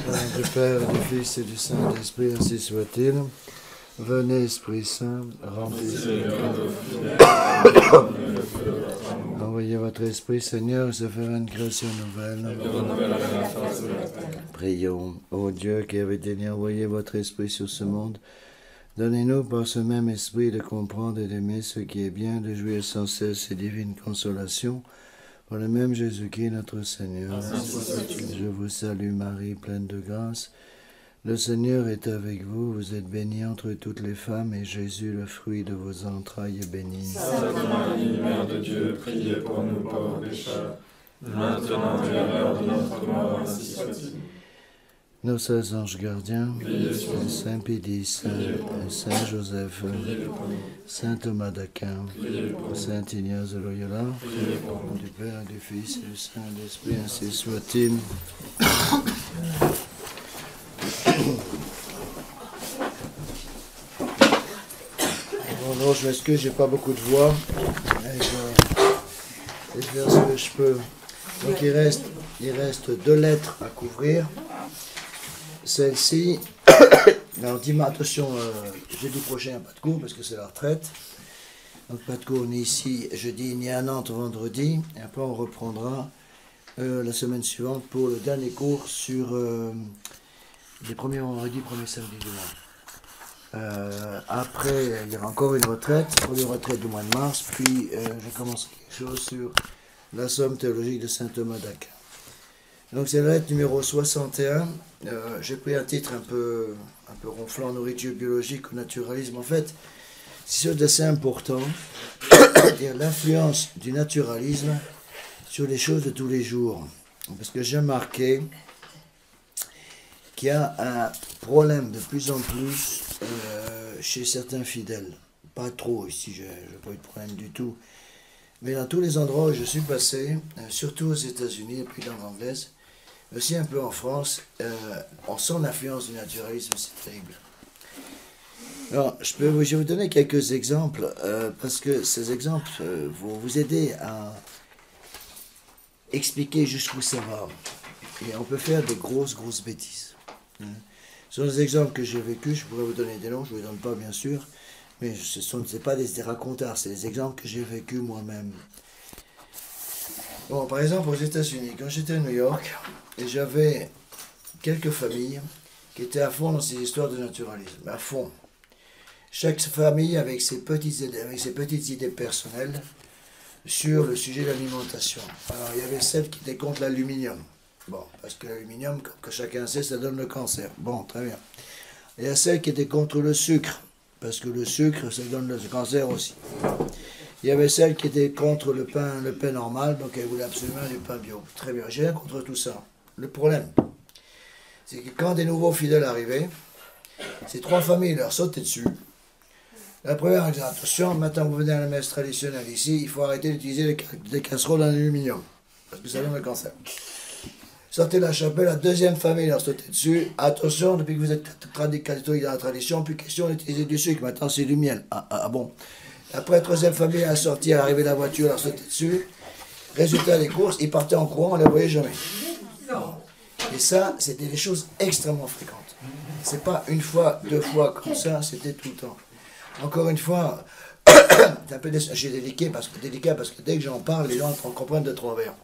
Au nom du Père, du Fils et du Saint-Esprit, ainsi soit-il. Venez, Esprit Saint, remplissez le cœur. Envoyez votre Esprit, Seigneur, et se faire une création nouvelle. Prions. Ô Dieu qui avez daigné envoyer votre Esprit sur ce monde, donnez-nous par ce même Esprit de comprendre et d'aimer ce qui est bien, de jouir sans cesse et divine consolation. Par le même Jésus-Christ, notre Seigneur. Je vous salue Marie, pleine de grâce. Le Seigneur est avec vous, vous êtes bénie entre toutes les femmes, et Jésus, le fruit de vos entrailles, est béni. Sainte Marie, Mère de Dieu, priez pour nous pauvres pécheurs, maintenant et à l'heure de notre mort, ainsi soit-il. Nos saints anges gardiens, Priez sur nous. Saint Pédis, Saint Joseph, Saint Thomas d'Aquin, Saint Ignace de Loyola, au nom du Père, du Fils et du Saint-Esprit, ainsi soit-il. Bon, non, je m'excuse, j'ai pas beaucoup de voix, mais je vais faire ce que je peux. Donc il reste 2 lettres à couvrir. Celle-ci, alors dis-moi, attention, jeudi prochain, il n'y a pas de cours parce que c'est la retraite. Donc pas de cours ni ici, jeudi, ni à Nantes vendredi. Et après on reprendra la semaine suivante pour le dernier cours sur les premiers vendredis, premiers samedis du mois. Après, il y aura encore une retraite, première retraite du mois de mars, puis je commence quelque chose sur la somme théologique de saint Thomas d'Aquin. Donc c'est la lettre numéro 61. J'ai pris un titre un peu ronflant, nourriture biologique ou naturalisme. En fait, c'est chose d'assez important, c'est-à-dire l'influence du naturalisme sur les choses de tous les jours. Parce que j'ai remarqué qu'il y a un problème de plus en plus chez certains fidèles. Pas trop ici, je n'ai pas eu de problème du tout. Mais dans tous les endroits où je suis passé, surtout aux États-Unis et puis dans l'anglaise, aussi un peu en France, on sent l'influence du naturalisme, c'est terrible. Alors, je vais vous donner quelques exemples, parce que ces exemples vont vous aider à expliquer jusqu'où ça va. Et on peut faire des grosses bêtises. Ce sont des exemples que j'ai vécus, je pourrais vous donner des noms, je ne vous les donne pas bien sûr, mais ce sont pas des racontards, c'est des exemples que j'ai vécus moi-même. Bon, par exemple, aux États-Unis, quand j'étais à New York, et j'avais quelques familles qui étaient à fond dans ces histoires de naturalisme, à fond. Chaque famille avec ses petites idées personnelles sur le sujet de l'alimentation. Alors, il y avait celle qui était contre l'aluminium. Bon, parce que l'aluminium, comme que chacun sait, ça donne le cancer. Bon, très bien. Il y a celle qui était contre le sucre, parce que le sucre, ça donne le cancer aussi. Il y avait celle qui était contre le pain normal, donc elle voulait absolument du pain bio. Très bien, j'ai rien contre tout ça. Le problème, c'est que quand des nouveaux fidèles arrivaient, ces 3 familles leur sautaient dessus. La première, elle disait, attention, maintenant que vous venez à la messe traditionnelle ici, il faut arrêter d'utiliser des casseroles en aluminium, parce que ça donne le cancer. Sortez la chapelle, la deuxième famille leur sautait dessus. Attention, depuis que vous êtes catholique dans la tradition, plus question d'utiliser du sucre, maintenant c'est du miel. Ah bon. Après, la troisième famille a sorti, à l'arrivée de la voiture, leur sautait dessus. Résultat des courses, ils partaient en courant, on ne les voyait jamais. Et ça, c'était des choses extrêmement fréquentes. C'est pas une fois, 2 fois comme ça, c'était tout le temps. Encore une fois, c'est un peu délicat parce que dès que j'en parle, les gens comprennent de travers.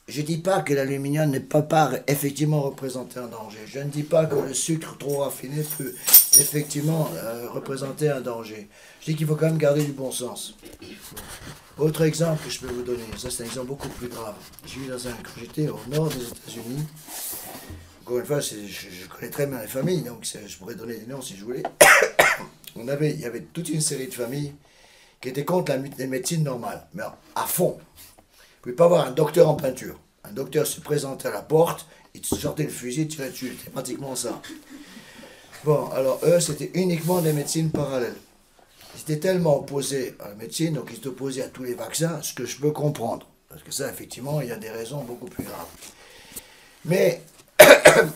Je dis pas que l'aluminium ne peut pas effectivement représenter un danger. Je ne dis pas que le sucre trop raffiné peut effectivement représenter un danger. Je dis qu'il faut quand même garder du bon sens. Autre exemple que je peux vous donner, ça c'est un exemple beaucoup plus grave. Quand j'étais au nord des États-Unis, encore une fois, je connais très bien les familles, donc je pourrais donner des noms si je voulais. Il y avait toute une série de familles qui étaient contre les médecines normales, mais à fond. Vous ne pouvez pas avoir un docteur en peinture. Un docteur se présentait à la porte, il sortait le fusil, il tirait dessus. C'était pratiquement ça. Bon, alors eux, c'était uniquement des médecines parallèles. Ils étaient tellement opposés à la médecine, donc ils étaient opposés à tous les vaccins, ce que je peux comprendre. Parce que ça, effectivement, il y a des raisons beaucoup plus graves. Mais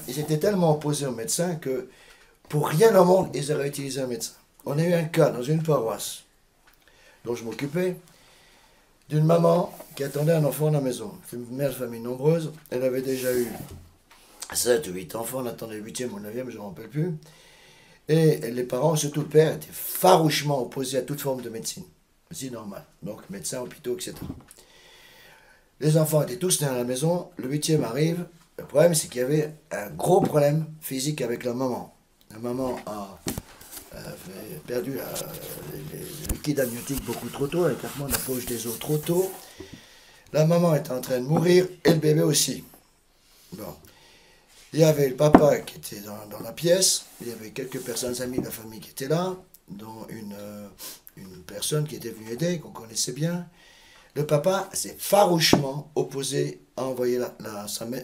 ils étaient tellement opposés aux médecins que pour rien au monde, ils auraient utilisé un médecin. On a eu un cas dans une paroisse dont je m'occupais, d'une maman qui attendait un enfant à la maison. C'est une mère de famille nombreuse. Elle avait déjà eu 7 ou 8 enfants, on attendait le 8e ou le 9e, je ne me rappelle plus. Et les parents, surtout le père, étaient farouchement opposés à toute forme de médecine. C'est normal. Donc, médecins, hôpitaux, etc. Les enfants étaient tous nés à la maison. Le 8e arrive. Le problème, c'est qu'il y avait un gros problème physique avec la maman. La maman a perdu le liquide amniotique beaucoup trop tôt, l'éclatement de la poche des os trop tôt. La maman est en train de mourir et le bébé aussi. Bon. Il y avait le papa qui était dans la pièce, il y avait quelques personnes amies de la famille qui étaient là, dont une personne qui était venue aider, qu'on connaissait bien. Le papa s'est farouchement opposé à envoyer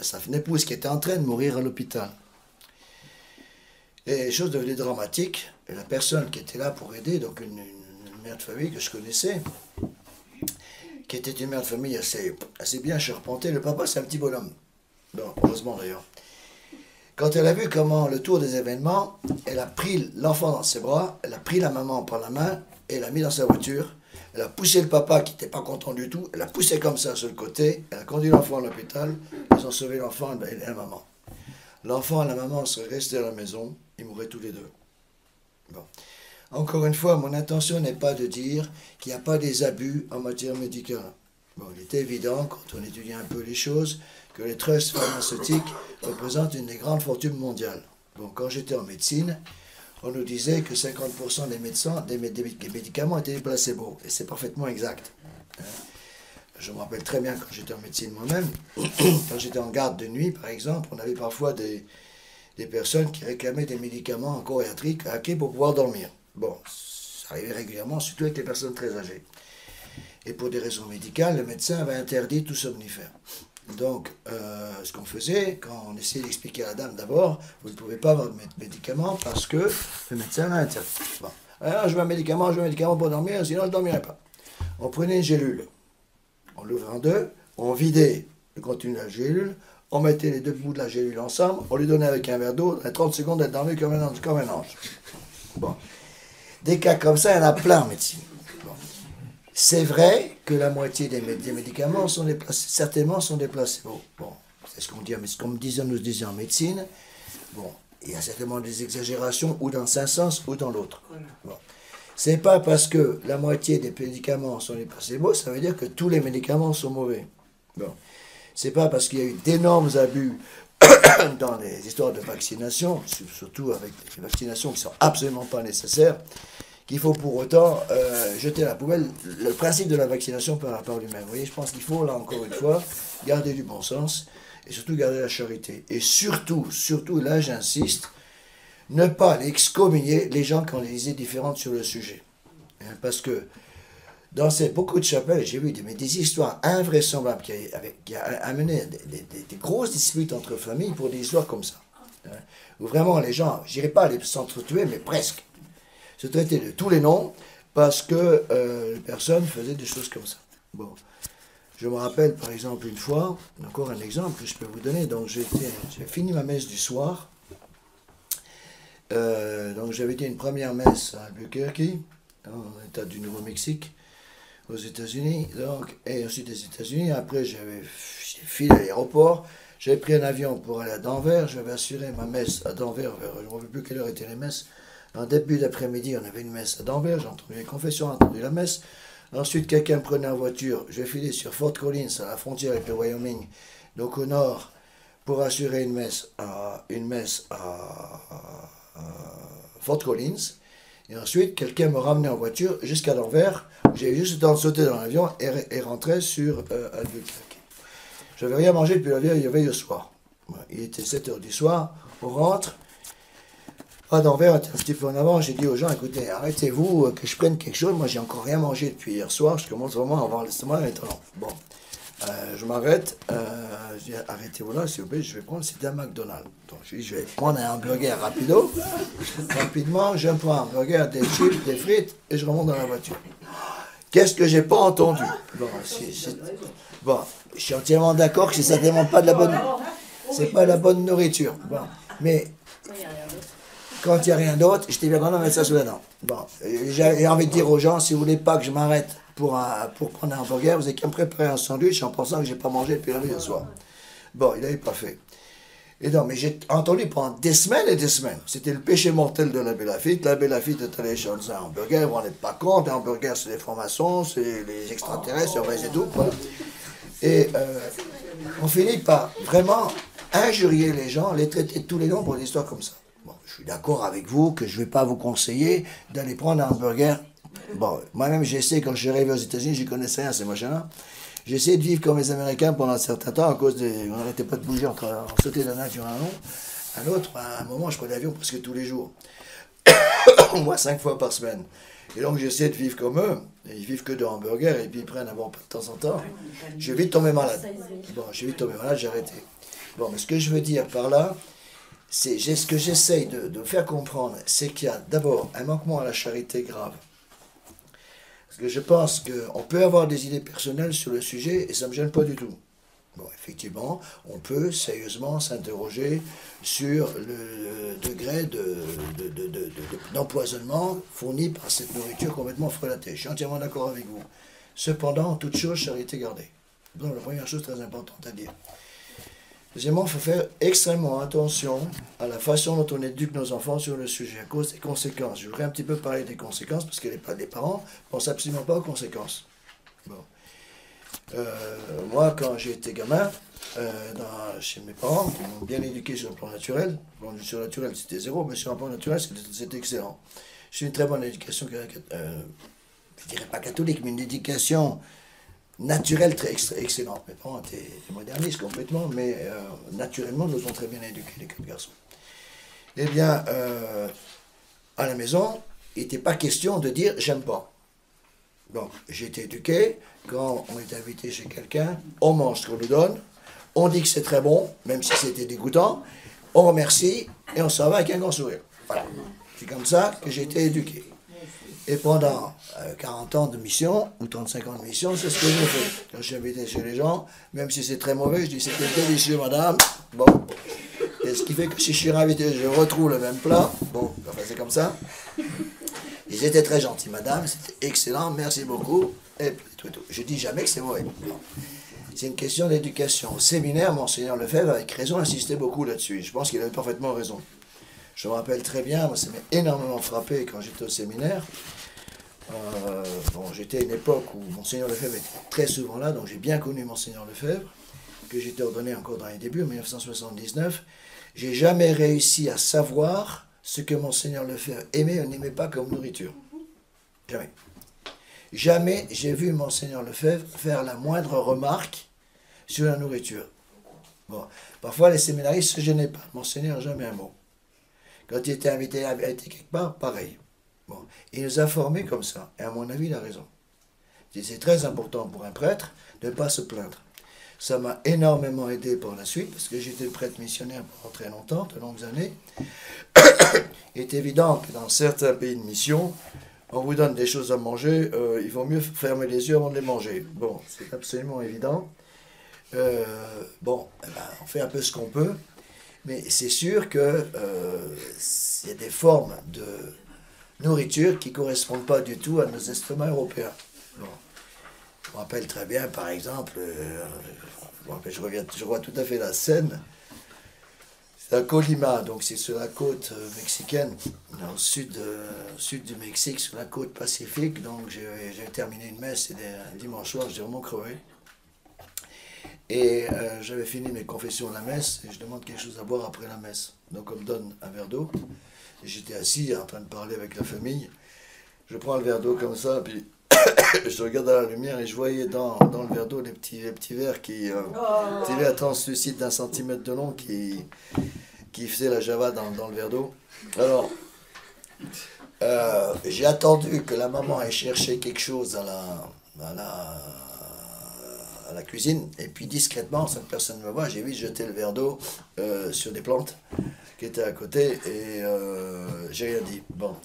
sa épouse qui était en train de mourir à l'hôpital. Et les choses devenaient dramatiques. Et la personne qui était là pour aider, donc une mère de famille que je connaissais, qui était une mère de famille assez bien charpentée, le papa c'est un petit bonhomme. Bon, heureusement d'ailleurs. Quand elle a vu comment le tour des événements, elle a pris l'enfant dans ses bras, elle a pris la maman par la main et l'a mis dans sa voiture. Elle a poussé le papa qui n'était pas content du tout, elle a poussé comme ça sur le côté, elle a conduit l'enfant à l'hôpital, ils ont sauvé l'enfant et la maman. L'enfant et la maman seraient restés à la maison, ils mourraient tous les deux. Bon. Encore une fois, mon intention n'est pas de dire qu'il n'y a pas des abus en matière médicale. Bon, il est évident, quand on étudie un peu les choses, que les trusts pharmaceutiques représentent une des grandes fortunes mondiales. Bon, quand j'étais en médecine, on nous disait que 50% des médicaments étaient des placebos. Et c'est parfaitement exact. Je me rappelle très bien quand j'étais en médecine moi-même, quand j'étais en garde de nuit, par exemple, on avait parfois des personnes qui réclamaient des médicaments en choriatrique pour pouvoir dormir. Bon, ça arrivait régulièrement, surtout avec les personnes très âgées. Et pour des raisons médicales, le médecin avait interdit tout somnifère. Donc, ce qu'on faisait, quand on essayait d'expliquer à la dame d'abord, vous ne pouvez pas avoir de médicaments parce que le médecin l'a interdit. Bon. Alors, je veux un médicament pour dormir, sinon je ne dormirai pas. On prenait une gélule, on l'ouvrait en deux, on vidait le contenu de la gélule, on mettait les deux bouts de la gélule ensemble, on lui donnait avec un verre d'eau, à 30 secondes, elle dormait comme un ange. Bon. Des cas comme ça, il y en a plein en médecine. Bon. C'est vrai que la moitié des médicaments certainement sont des placebos. Bon, c'est ce qu'on dit, mais ce qu'on nous disait en médecine. Bon, il y a certainement des exagérations ou dans un sens ou dans l'autre. Bon. C'est pas parce que la moitié des médicaments sont des placebos, ça veut dire que tous les médicaments sont mauvais. Bon. C'est pas parce qu'il y a eu d'énormes abus dans les histoires de vaccination, surtout avec des vaccinations qui sont absolument pas nécessaires, qu'il faut pour autant jeter à la poubelle le principe de la vaccination par lui-même. Vous voyez, je pense qu'il faut, là encore une fois, garder du bon sens et surtout garder la charité. Et surtout, là j'insiste, ne pas excommunier les gens qui ont des idées différentes sur le sujet. Parce que dans beaucoup de chapelles, j'ai vu des histoires invraisemblables qui a amené des grosses disputes entre familles pour des histoires comme ça. Où vraiment les gens, je dirais pas les s'entretuer, mais presque, se traitaient de tous les noms parce que les personnes faisaient des choses comme ça. Bon. Je me rappelle par exemple une fois, encore un exemple que je peux vous donner, donc j'ai fini ma messe du soir, donc j'avais été une première messe à Albuquerque, dans l'État du Nouveau-Mexique, aux États-Unis, donc, et ensuite des États-Unis. Après, j'ai filé à l'aéroport, j'avais pris un avion pour aller à Denver, j'avais assuré ma messe à Denver, je ne me rappelle plus quelle heure étaient les messes. En début d'après-midi, on avait une messe à Denver, j'ai entendu les confessions, j'ai entendu la messe. Ensuite, quelqu'un me prenait en voiture, j'ai filé sur Fort Collins, à la frontière avec le Wyoming, donc au nord, pour assurer une messe à Fort Collins. Et ensuite, quelqu'un me ramenait en voiture jusqu'à Denver. J'ai juste le temps de sauter dans l'avion et rentrer sur Albuquerque. Je n'avais rien mangé depuis la veille au soir. Il était 7 h du soir, on rentre. À Denver, un petit peu en avant, j'ai dit aux gens, écoutez, arrêtez-vous, que je prenne quelque chose. Moi, j'ai encore rien mangé depuis hier soir. Je commence vraiment à avoir l'estomac étonnant. Bon, je m'arrête. Je dis, arrêtez-vous là, s'il vous plaît, je vais prendre, c'était un McDonald's. Donc, je dis, je vais prendre un hamburger rapido. Rapidement, je prends un hamburger, des chips, des frites, et je remonte dans la voiture. Qu'est-ce que j'ai pas entendu? Bon, je suis entièrement d'accord que c'est certainement pas de la bonne... C'est pas la bonne nourriture. Bon, mais... Quand il n'y a rien d'autre, j'étais bien content de mettre ça sous la dent. Bon, j'ai envie de dire aux gens, si vous ne voulez pas que je m'arrête pour prendre un hamburger, vous avez qu'à me préparer un sandwich en pensant que je n'ai pas mangé depuis la nuit au soir. Bon, il n'avait pas fait. Et non, mais j'ai entendu pendant des semaines et des semaines. C'était le péché mortel de l'abbé Lafitte. L'abbé Lafitte est allé chez un hamburger, vous n'en êtes pas compte. Un hamburger, c'est les francs-maçons, c'est les extraterrestres, c'est tout. Voilà. Et on finit par vraiment injurier les gens, les traiter de tous les noms pour des histoires comme ça. Bon, je suis d'accord avec vous que je ne vais pas vous conseiller d'aller prendre un hamburger. Bon, moi-même, j'ai essayé, quand je suis arrivé aux États-Unis, je connaissais rien, ces machins-là. J'ai essayé de vivre comme les Américains pendant un certain temps, à cause des... On n'arrêtait pas de bouger, on sautait d'un avion à un autre. À un moment, je prenais l'avion presque tous les jours. Au moins 5 fois par semaine. Et donc, j'essaie de vivre comme eux. Et ils vivent que de hamburgers, et puis ils prennent un bon peu de temps en temps. Je vais vite tomber malade. Bon, je vais vite tomber malade, j'ai arrêté. Bon, mais ce que je veux dire par là, c'est ce que j'essaye de faire comprendre, c'est qu'il y a d'abord un manquement à la charité grave. Parce que je pense qu'on peut avoir des idées personnelles sur le sujet et ça ne me gêne pas du tout. Bon, effectivement, on peut sérieusement s'interroger sur le degré d'empoisonnement fourni par cette nourriture complètement frelatée. Je suis entièrement d'accord avec vous. Cependant, en toute chose, charité gardée. Donc, la première chose très importante à dire. Deuxièmement, il faut faire extrêmement attention à la façon dont on éduque nos enfants sur le sujet, à cause des conséquences. Je voudrais un petit peu parler des conséquences, parce que les parents ne pensent absolument pas aux conséquences. Bon. Moi, quand j'ai été gamin, chez mes parents, qui m'ont bien éduqué sur le plan naturel, sur le naturel c'était zéro, mais sur le plan naturel c'était excellent. J'ai une très bonne éducation, je ne dirais pas catholique, mais une éducation naturelle très excellente. Mes parents étaient modernistes complètement, mais naturellement, nous ont très bien éduqués, les 4 garçons. Eh bien, à la maison, il n'était pas question de dire « j'aime pas ». Donc, j'ai été éduqué, quand on est invité chez quelqu'un, on mange ce qu'on nous donne, on dit que c'est très bon, même si c'était dégoûtant, on remercie et on s'en va avec un grand sourire. Voilà. C'est comme ça que j'ai été éduqué. Et pendant 40 ans de mission, ou 35 ans de mission, c'est ce que j'ai fait. Quand je suis invité chez les gens, même si c'est très mauvais, je dis c'était délicieux, madame. Bon. Et ce qui fait que si je suis invité, je retrouve le même plat. Bon, enfin c'est comme ça. Ils étaient très gentils, madame, c'était excellent, merci beaucoup. Et puis tout. Je dis jamais que c'est mauvais. C'est une question d'éducation. Au séminaire, Monseigneur Lefebvre, avec raison, insistait beaucoup là-dessus. Je pense qu'il avait parfaitement raison. Je me rappelle très bien, moi ça m'a énormément frappé quand j'étais au séminaire. Bon, j'étais à une époque où Monseigneur Lefebvre était très souvent là, donc j'ai bien connu Monseigneur Lefebvre, que j'étais ordonné encore dans les débuts, en 1979. J'ai jamais réussi à savoir ce que Monseigneur Lefebvre aimait ou n'aimait pas comme nourriture. Jamais. Jamais j'ai vu Monseigneur Lefebvre faire la moindre remarque sur la nourriture. Bon, parfois les séminaristes ne se gênaient pas. Monseigneur, jamais un mot. Quand il était invité à être quelque part, pareil. Bon, il nous a formés comme ça. Et à mon avis, il a raison. C'est très important pour un prêtre de ne pas se plaindre. Ça m'a énormément aidé pour la suite, parce que j'étais prêtre missionnaire pendant très longtemps, de longues années. Il est évident que dans certains pays de mission, on vous donne des choses à manger, il vaut mieux fermer les yeux avant de les manger. Bon, c'est absolument évident. Bon, eh ben, on fait un peu ce qu'on peut. Mais c'est sûr que y a des formes de nourriture qui ne correspondent pas du tout à nos estomacs européens. Bon. Je me rappelle très bien, par exemple, je vois tout à fait la scène. C'est à Colima, donc c'est sur la côte mexicaine, dans le sud du Mexique, sur la côte pacifique. Donc j'ai terminé une messe, c'était un dimanche soir, j'étais vraiment crevé. Et j'avais fini mes confessions à la messe, et je demande quelque chose à boire après la messe. Donc on me donne un verre d'eau, et j'étais assis en train de parler avec la famille. Je prends le verre d'eau comme ça, puis je regarde à la lumière, et je voyais dans le verre d'eau les petits verres petits verres translucides d'1 centimètre de long qui faisaient la java dans le verre d'eau. Alors, j'ai attendu que la maman ait cherché quelque chose à la cuisine, et puis discrètement, sans que personne ne me voie, j'ai vite jeté le verre d'eau sur des plantes qui étaient à côté, et j'ai rien dit. Bon.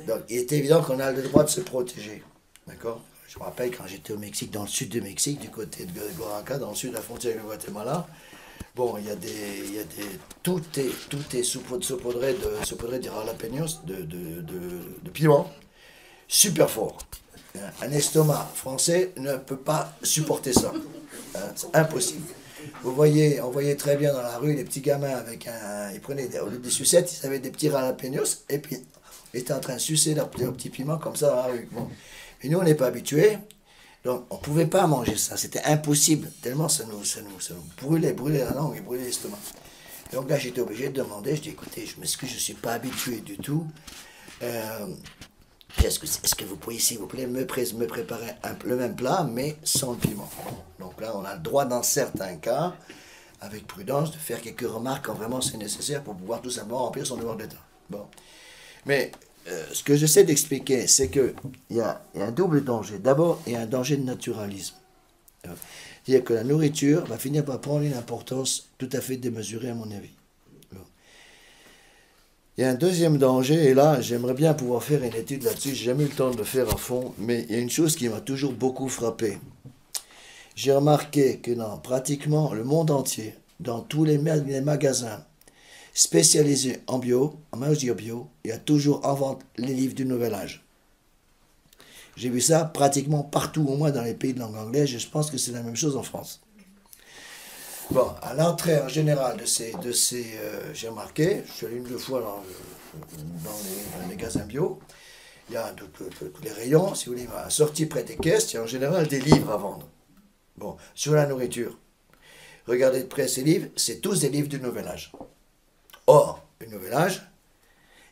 Donc, il est évident qu'on a le droit de se protéger. D'accord? Je me rappelle quand j'étais au Mexique, dans le sud du Mexique, du côté de Oaxaca, dans le sud de la frontière avec le Guatemala. Bon, tout est saupoudré de jalapeños, de piment, super fort. Un estomac français ne peut pas supporter ça. C'est impossible. on voyait très bien dans la rue les petits gamins avec ils prenaient au lieu des sucettes, ils avaient des petits jalapenos, et puis ils étaient en train de sucer leurs petits piments comme ça dans la rue. Bon. Et nous, on n'est pas habitués, donc on ne pouvait pas manger ça, c'était impossible, tellement ça nous brûlait la langue et brûlait l'estomac. Donc là, j'étais obligé de demander, je dis, écoutez, je m'excuse, je ne suis pas habitué du tout. Est-ce que vous pourriez, s'il vous plaît, me préparer le même plat, mais sans le piment? Donc là, on a le droit, dans certains cas, avec prudence, de faire quelques remarques quand vraiment c'est nécessaire pour pouvoir tout simplement remplir son devoir d'État. Bon. Mais ce que j'essaie d'expliquer, c'est qu'il y a un double danger. D'abord, il y a un danger de naturalisme. C'est-à-dire que la nourriture va finir par prendre une importance tout à fait démesurée, à mon avis. Il y a un deuxième danger, et là, j'aimerais bien pouvoir faire une étude là-dessus, j'ai jamais eu le temps de le faire à fond, mais il y a une chose qui m'a toujours beaucoup frappé. J'ai remarqué que dans pratiquement le monde entier, dans tous les magasins spécialisés en bio, en magie bio, il y a toujours en vente les livres du Nouvel Âge. J'ai vu ça pratiquement partout, au moins dans les pays de langue anglaise, et je pense que c'est la même chose en France. Bon, à l'entrée en général de ces j'ai remarqué, je suis allé une ou deux fois dans les magasins bio, il y a tous les rayons, si vous voulez, à la sortie près des caisses, il y a en général des livres à vendre. Bon, sur la nourriture. Regardez de près ces livres, c'est tous des livres du Nouvel Âge. Or, le Nouvel Âge,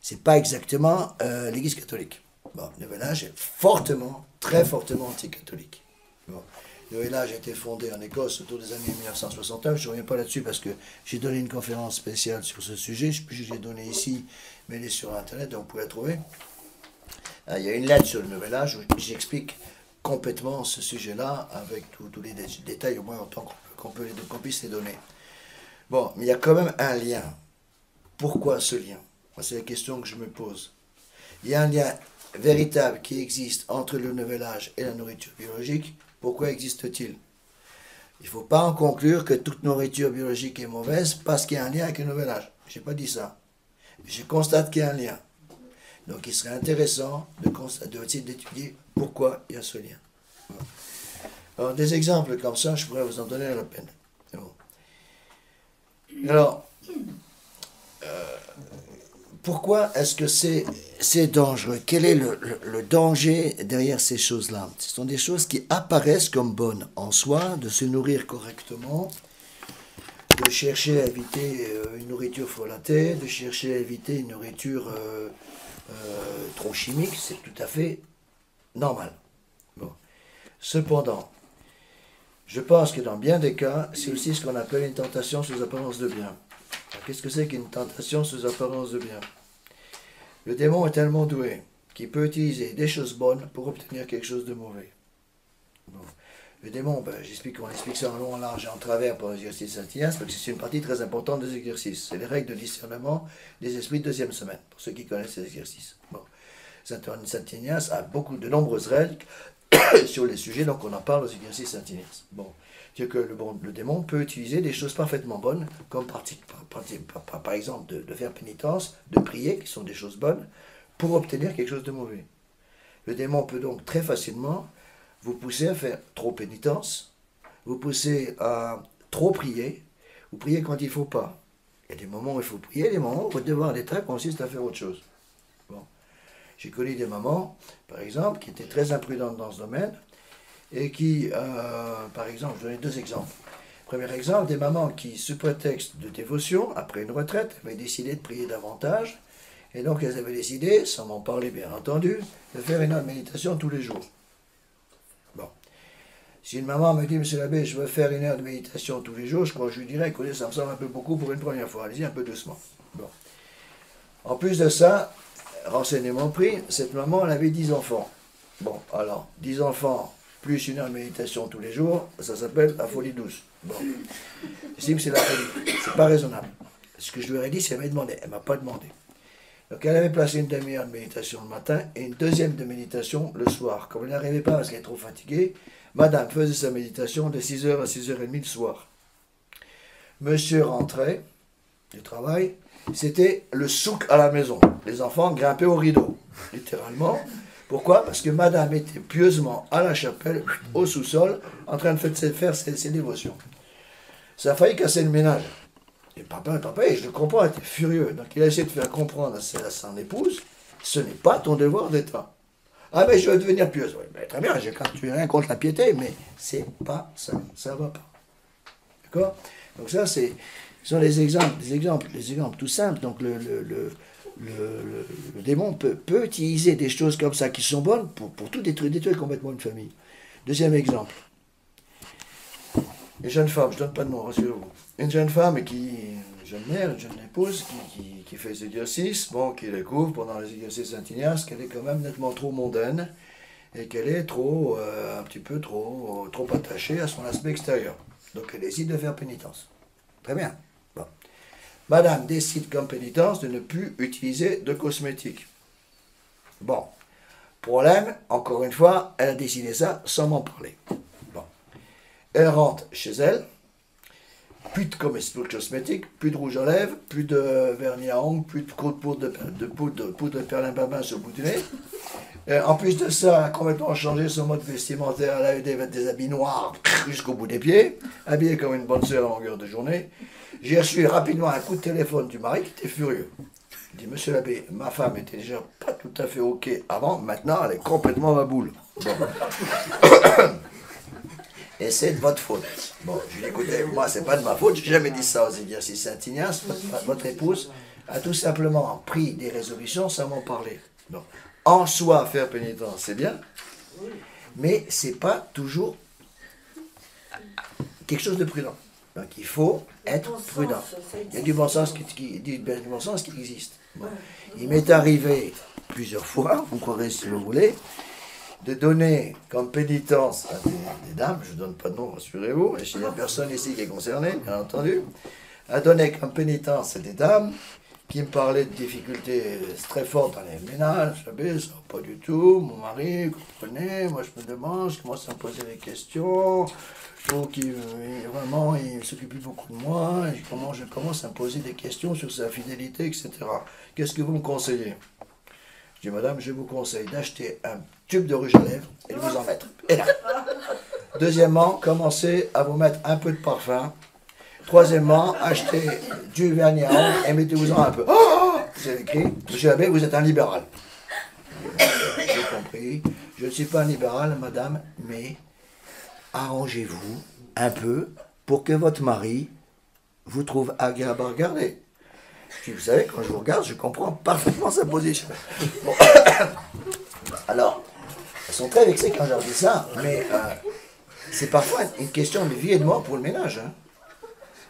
c'est pas exactement l'Église catholique. Bon, le Nouvel Âge est fortement, très fortement anti-catholique. Bon. Le Nouvel Âge a été fondé en Écosse autour des années 1961. Je ne reviens pas là-dessus parce que j'ai donné une conférence spéciale sur ce sujet. Je l'ai donné ici, mais elle est sur Internet, donc vous pouvez la trouver. Il y a une lettre sur le Nouvel Âge où j'explique complètement ce sujet-là avec tous les détails, au moins autant qu'on puisse les donner. Bon, mais il y a quand même un lien. Pourquoi ce lien? C'est la question que je me pose. Il y a un lien véritable qui existe entre le Nouvel Âge et la nourriture biologique. Pourquoi existe-t-il? Il ne faut pas en conclure que toute nourriture biologique est mauvaise parce qu'il y a un lien avec le Nouvel Âge. Je n'ai pas dit ça. Je constate qu'il y a un lien. Donc il serait intéressant essayer d'étudier pourquoi il y a ce lien. Alors des exemples comme ça, je pourrais vous en donner à la peine. Alors, pourquoi est-ce que c'est dangereux? Quel est le danger derrière ces choses-là? Ce sont des choses qui apparaissent comme bonnes en soi, de se nourrir correctement, de chercher à éviter une nourriture folâtrée, de chercher à éviter une nourriture trop chimique, c'est tout à fait normal. Bon. Cependant, je pense que dans bien des cas, c'est aussi ce qu'on appelle une tentation sous apparence de bien. Qu'est-ce que c'est qu'une tentation sous apparence de bien? Le démon est tellement doué qu'il peut utiliser des choses bonnes pour obtenir quelque chose de mauvais. Bon. Le démon, on explique ça en long, en large et en travers pour l'exercice Saint-Ignace, parce que c'est une partie très importante des exercices. C'est les règles de discernement des esprits de deuxième semaine, pour ceux qui connaissent ces exercices. Bon. Saint-Ignace a de nombreuses règles sur les sujets, donc on en parle aux exercices Saint-Ignace. Bon. C'est-à-dire que le démon peut utiliser des choses parfaitement bonnes, comme par exemple de faire pénitence, de prier, qui sont des choses bonnes, pour obtenir quelque chose de mauvais. Le démon peut donc très facilement vous pousser à faire trop pénitence, vous pousser à trop prier, ou prier quand il ne faut pas. Il y a des moments où il faut prier, des moments où votre devoir d'État consiste à faire autre chose. Bon. J'ai connu des mamans, par exemple, qui étaient très imprudentes dans ce domaine, et qui, par exemple, je vais donner deux exemples. Premier exemple, des mamans qui, sous prétexte de dévotion, après une retraite, avaient décidé de prier davantage, et donc elles avaient décidé, sans m'en parler bien entendu, de faire une heure de méditation tous les jours. Bon. Si une maman me dit, monsieur l'abbé, je veux faire une heure de méditation tous les jours, je crois que je lui dirais, écoutez, ça me semble un peu beaucoup pour une première fois, allez-y un peu doucement. Bon. En plus de ça, renseignement pris, cette maman, elle avait 10 enfants. Bon, alors, 10 enfants, plus une heure de méditation tous les jours, ça s'appelle la folie douce. Bon. J'estime que c'est la folie. C'est pas raisonnable. Ce que je lui aurais dit, c'est qu'elle m'avait demandé. Elle ne m'a pas demandé. Donc elle avait placé une demi-heure de méditation le matin et une deuxième de méditation le soir. Comme elle n'arrivait pas parce qu'elle est trop fatiguée, madame faisait sa méditation de 6h à 6h30 le soir. Monsieur rentrait du travail, c'était le souk à la maison. Les enfants grimpaient au rideau, littéralement. Pourquoi? Parce que madame était pieusement à la chapelle, au sous-sol, en train de faire ses dévotions. Ça a failli casser le ménage. Et papa, et je le comprends, était furieux. Donc il a essayé de faire comprendre à son épouse, ce n'est pas ton devoir d'État. Ah mais je veux devenir pieuse. Oui, mais très bien, je n'ai rien contre la piété, mais c'est pas ça, ça va pas. D'accord? Donc ça, ce sont des exemples tout simples. Donc le démon peut utiliser des choses comme ça qui sont bonnes pour tout détruire complètement une famille. Deuxième exemple. Une jeune femme, je ne donne pas de nom, rassurez-vous. Une jeune femme une jeune mère, une jeune épouse qui fait des exercices, bon, qui découvre pendant les exercices Saint-Ignace qu'elle est quand même nettement trop mondaine et qu'elle est un petit peu trop attachée à son aspect extérieur. Donc elle décide de faire pénitence. Très bien. Bon. Madame décide comme pénitence de ne plus utiliser de cosmétiques. Bon. Problème, encore une fois, elle a décidé ça sans m'en parler. Bon. Elle rentre chez elle, plus de cosmétiques, plus de rouge à lèvres, plus de vernis à ongles, plus de poudre de perlimpinpin sur le bout du nez. En plus de ça, elle a complètement changé son mode vestimentaire. Elle a eu des habits noirs jusqu'au bout des pieds, habillée comme une bonne sœur à longueur de journée. J'ai reçu rapidement un coup de téléphone du mari qui était furieux. Il dit, monsieur l'abbé, ma femme était déjà pas tout à fait ok avant, maintenant elle est complètement ma boule. Bon. Et c'est de votre faute. Bon, je lui ai dit, écoutez, moi c'est pas de ma faute, j'ai jamais dit ça aux exercices Saint-Ignace. Votre épouse a tout simplement pris des résolutions sans m'en parler. Donc, en soi, faire pénitence, c'est bien, mais c'est pas toujours quelque chose de prudent. Donc il faut être prudent. Il y a du bon sens qui existe. Bon. Il m'est arrivé plusieurs fois, vous croirez si vous voulez, de donner comme pénitence à des dames, je ne donne pas de nom, rassurez-vous, et il n'y a personne ici qui est concerné, bien entendu, à donner comme pénitence à des dames qui me parlaient de difficultés très fortes dans les ménages. Vous savez, ça va pas du tout, mon mari, vous comprenez, moi je me demande, je commence à me poser des questions, donc vraiment il s'occupe plus beaucoup de moi, et je commence à me poser des questions sur sa fidélité, etc. Qu'est-ce que vous me conseillez? Je dis, madame, je vous conseille d'acheter un tube de rouge à lèvres et de vous en mettre. Et là. Deuxièmement, commencez à vous mettre un peu de parfum. Troisièmement, achetez du vernis à ongles et mettez-vous-en un peu. Oh, vous avez écrit, monsieur l'abbé, vous êtes un libéral. J'ai compris. Je ne suis pas un libéral, madame, mais arrangez-vous un peu pour que votre mari vous trouve agréable à regarder. Puis vous savez, quand je vous regarde, je comprends parfaitement sa position. Bon. Alors, elles sont très vexées quand je leur dis ça, mais c'est parfois une question de vie et de mort pour le ménage. Hein.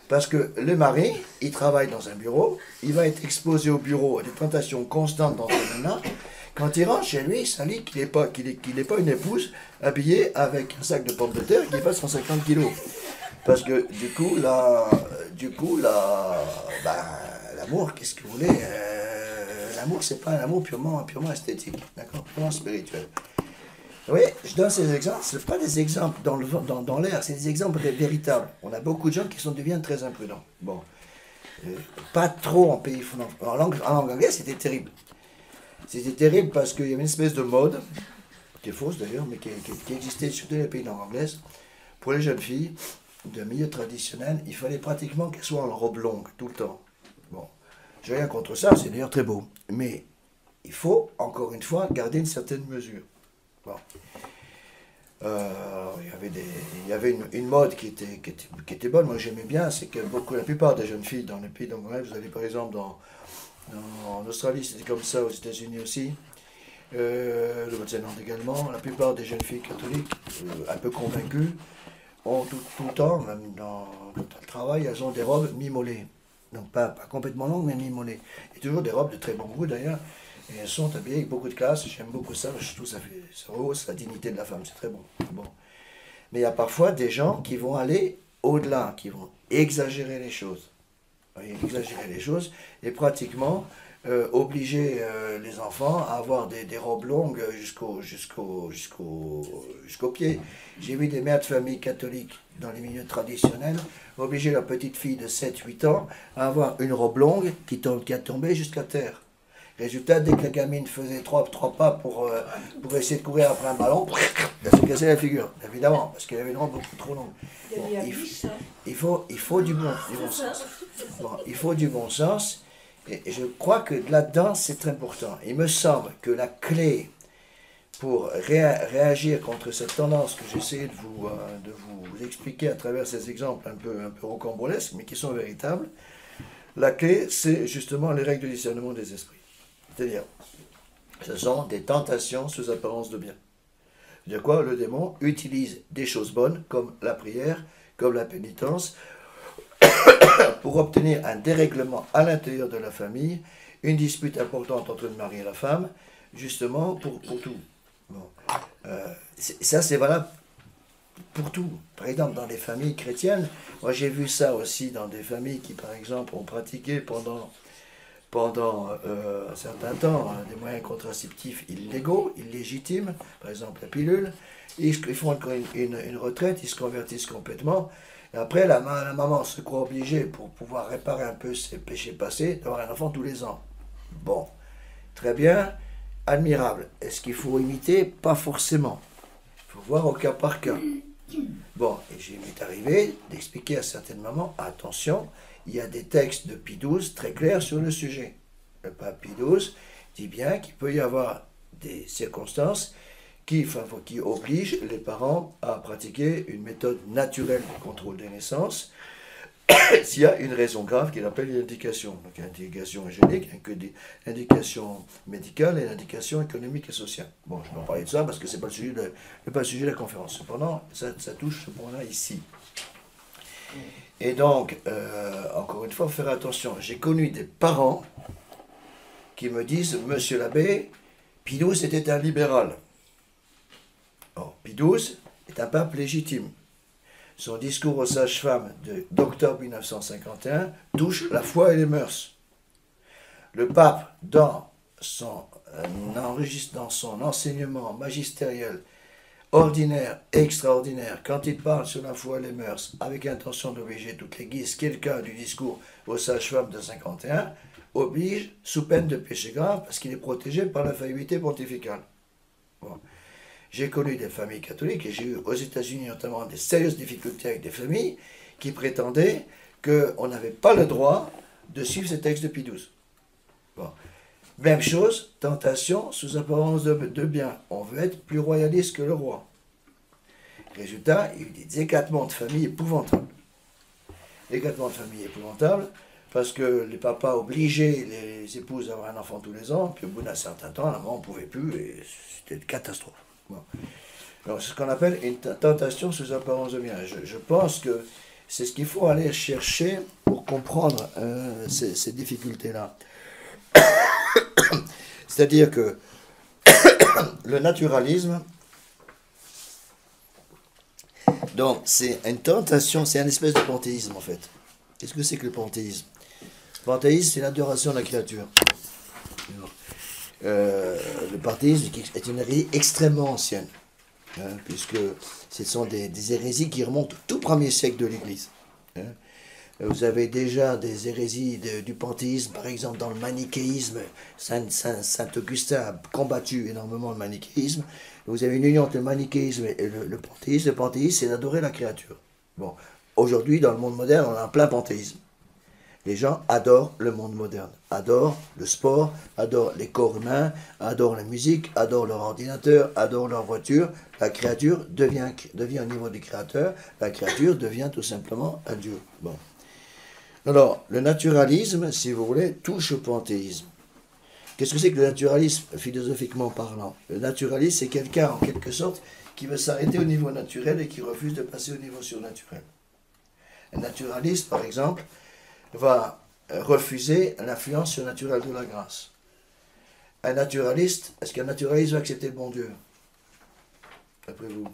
Parce que le mari, il travaille dans un bureau, il va être exposé au bureau à des tentations constantes dans ce domaine-là. Quand il rentre chez lui, ça dit qu'il n'est pas une épouse habillée avec un sac de pommes de terre qui fait 150 kilos. Parce que du coup, l'amour, qu'est-ce que vous voulez? L'amour, c'est pas un amour purement esthétique, d'accord? Purement spirituel. Oui, je donne ces exemples, ce ne sont pas des exemples dans l'air, c'est des exemples véritables. On a beaucoup de gens qui deviennent très imprudents. Bon, pas trop en pays en langue anglaise, c'était terrible. C'était terrible parce qu'il y avait une espèce de mode, qui est fausse d'ailleurs, mais qui existait surtout dans les pays de langue anglaise. Pour les jeunes filles de milieu traditionnel, il fallait pratiquement qu'elles soient en robe longue, tout le temps. Bon, j'ai rien contre ça, c'est d'ailleurs très beau. Mais il faut, encore une fois, garder une certaine mesure. Bon. Il y avait une mode qui était bonne, moi j'aimais bien, c'est que la plupart des jeunes filles dans les pays d'Angleterre, vous allez par exemple en Australie, c'était comme ça, aux États-Unis aussi, le Nouvelle-Zélande également, la plupart des jeunes filles catholiques, un peu convaincues, ont tout le temps, même dans le travail, elles ont des robes mi-mollées. Donc pas complètement longues, mais mi-mollées. Et toujours des robes de très bon goût d'ailleurs. Et elles sont habillées avec beaucoup de classe, j'aime beaucoup ça, je trouve ça rehausse la dignité de la femme, c'est très bon. Mais il y a parfois des gens qui vont aller au-delà, qui vont exagérer les choses. Et pratiquement obliger les enfants à avoir des robes longues jusqu'aux pieds. J'ai vu des mères de famille catholiques dans les milieux traditionnels obliger leur petite fille de 7-8 ans à avoir une robe longue qui a tombé jusqu'à terre. Résultat, dès que la gamine faisait trois pas pour essayer de courir après un ballon, elle se cassait la figure, évidemment, parce qu'elle avait une robe beaucoup trop longue. Bon, il faut du bon sens. Bon, il faut du bon sens, et je crois que là-dedans, c'est très important. Il me semble que la clé pour réagir contre cette tendance que j'essaie de vous expliquer à travers ces exemples un peu rocambolesques, mais qui sont véritables, la clé, c'est justement les règles de discernement des esprits. C'est-à-dire, ce sont des tentations sous apparence de bien. C'est-à-dire quoi? Le démon utilise des choses bonnes, comme la prière, comme la pénitence, pour obtenir un dérèglement à l'intérieur de la famille, une dispute importante entre le mari et la femme, justement pour tout. Bon. Ça, c'est valable pour tout. Par exemple, dans les familles chrétiennes, moi j'ai vu ça aussi dans des familles qui, par exemple, ont pratiqué pendant un certain temps des moyens contraceptifs illégaux, illégitimes, par exemple la pilule. Ils font une retraite, ils se convertissent complètement. Et après, la maman se croit obligée, pour pouvoir réparer un peu ses péchés passés, d'avoir un enfant tous les ans. Bon, très bien, admirable. Est-ce qu'il faut imiter? Pas forcément. Il faut voir au cas par cas. Bon, et il m'est arrivé d'expliquer à certaines mamans, attention, il y a des textes de Pie XII très clairs sur le sujet. Le pape Pie XII dit bien qu'il peut y avoir des circonstances qui obligent les parents à pratiquer une méthode naturelle de contrôle des naissances s'il y a une raison grave qu'il appelle une indication. Donc une indication hygiénique, une indication médicale et une indication économique et sociale. Bon, je vais en parler de ça parce que ce n'est pas le sujet de la conférence. Cependant, ça touche ce point-là ici. Et donc, encore une fois, il faut faire attention. J'ai connu des parents qui me disent, Monsieur l'abbé, Pie XII était un libéral. Or, Pie XII est un pape légitime. Son discours aux sages-femmes d'octobre 1951 touche la foi et les mœurs. Le pape, dans son enseignement magistériel ordinaire, extraordinaire, quand il parle sur la foi et les mœurs, avec intention d'obliger toute l'Église, qui est le cas du discours aux sages-femmes de 51, oblige sous peine de péché grave, parce qu'il est protégé par la faillibilité pontificale. Bon. J'ai connu des familles catholiques, et j'ai eu aux États-Unis notamment des sérieuses difficultés avec des familles qui prétendaient qu'on n'avait pas le droit de suivre ces textes de Pie XII. Bon. Même chose, tentation sous apparence de bien. On veut être plus royaliste que le roi. Résultat, il y a eu des éclatements de famille épouvantables. Éclatements de famille épouvantables parce que les papas obligeaient les épouses à avoir un enfant tous les ans, puis au bout d'un certain temps, la maman ne pouvait plus et c'était une catastrophe. Bon. Alors, c'est ce qu'on appelle une tentation sous apparence de bien. Je pense que c'est ce qu'il faut aller chercher pour comprendre ces difficultés-là. C'est-à-dire que le naturalisme, donc c'est une tentation, c'est une espèce de panthéisme en fait. Qu'est-ce que c'est que le panthéisme? Le panthéisme, c'est l'adoration de la créature. Le panthéisme est une hérésie extrêmement ancienne, puisque ce sont des hérésies qui remontent au tout premier siècle de l'Église. Vous avez déjà des hérésies du panthéisme, par exemple dans le manichéisme. Saint Augustin a combattu énormément le manichéisme. Vous avez une union entre le manichéisme et le panthéisme. Le panthéisme, c'est d'adorer la créature. Bon, aujourd'hui, dans le monde moderne, on a un plein panthéisme. Les gens adorent le monde moderne, adorent le sport, adorent les corps humains, adorent la musique, adorent leur ordinateur, adorent leur voiture. La créature devient au niveau du créateur, la créature devient tout simplement un Dieu. Bon. Alors, le naturalisme, si vous voulez, touche au panthéisme. Qu'est-ce que c'est que le naturalisme, philosophiquement parlant? Le naturalisme, c'est quelqu'un, en quelque sorte, qui veut s'arrêter au niveau naturel et qui refuse de passer au niveau surnaturel. Un naturaliste, par exemple, va refuser l'influence surnaturelle de la grâce. Un naturaliste, est-ce qu'un naturaliste va accepter le bon Dieu? D'après vous?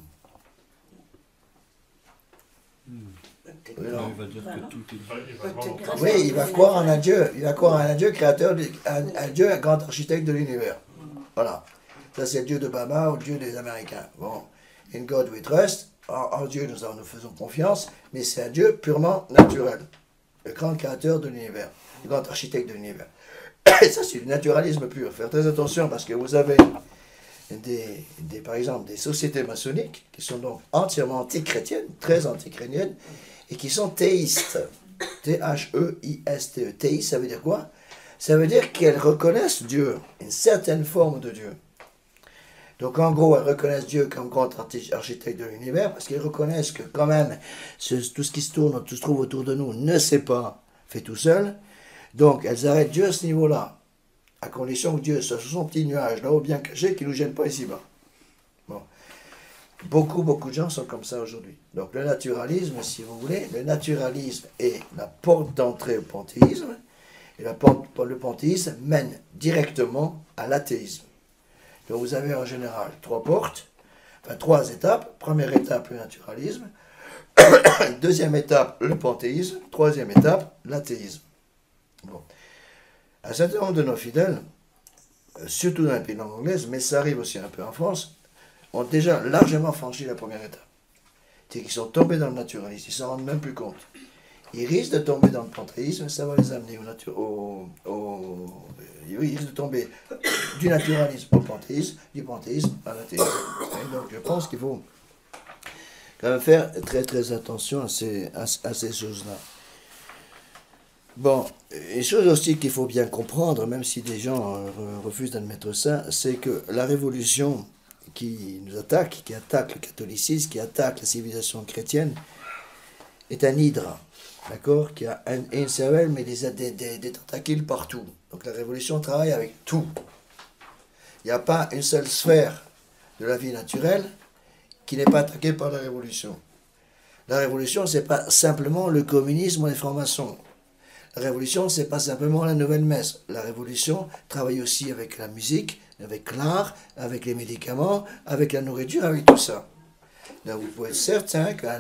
Il va dire que tout est... Oui, il va croire en un Dieu. Il va croire en un Dieu créateur, un Dieu, un grand architecte de l'univers. Voilà. Ça, c'est le Dieu de Baba ou le Dieu des Américains. Bon. In God we trust. En Dieu, nous faisons confiance, mais c'est un Dieu purement naturel. Le grand créateur de l'univers. Le grand architecte de l'univers. Et ça, c'est du naturalisme pur. Faire très attention parce que vous avez par exemple des sociétés maçonniques qui sont donc entièrement anti-chrétiennes, très anti-chrétiennes, et qui sont théistes. T-H-E-I-S-T-E. Théiste, ça veut dire quoi? Ça veut dire qu'elles reconnaissent Dieu, une certaine forme de Dieu. Donc en gros, elles reconnaissent Dieu comme grand architecte de l'univers, parce qu'elles reconnaissent que quand même, tout ce qui se tourne, tout ce qui se trouve autour de nous, ne s'est pas fait tout seul. Donc elles arrêtent Dieu à ce niveau-là, à condition que Dieu soit sur son petit nuage, là-haut bien caché, qui ne nous gêne pas ici-bas. Bon. Beaucoup de gens sont comme ça aujourd'hui. Donc le naturalisme, si vous voulez, le naturalisme est la porte d'entrée au panthéisme, et le panthéisme mène directement à l'athéisme. Donc vous avez en général trois étapes. Première étape, le naturalisme. Deuxième étape, le panthéisme. Troisième étape, l'athéisme. Bon. Un certain nombre de nos fidèles, surtout dans les pays de langue anglaise, mais ça arrive aussi un peu en France, ont déjà largement franchi la première étape. C'est qu'ils sont tombés dans le naturalisme, ils ne s'en rendent même plus compte. Ils risquent de tomber dans le panthéisme, ça va les amener ils risquent de tomber du naturalisme au panthéisme, du panthéisme à l'athéisme. Donc je pense qu'il faut quand même faire très attention à ces choses-là. Bon, une chose aussi qu'il faut bien comprendre, même si des gens refusent d'admettre ça, c'est que la révolution qui nous attaque, qui attaque le catholicisme, qui attaque la civilisation chrétienne, est un hydre, d'accord, qui a une cervelle, mais des tentacules partout. Donc la révolution travaille avec tout. Il n'y a pas une seule sphère de la vie naturelle qui n'est pas attaquée par la révolution. La révolution, ce n'est pas simplement le communisme ou les francs-maçons. La révolution, ce n'est pas simplement la nouvelle messe. La révolution travaille aussi avec la musique, avec l'art, avec les médicaments, avec la nourriture, avec tout ça. Donc vous pouvez être certain que la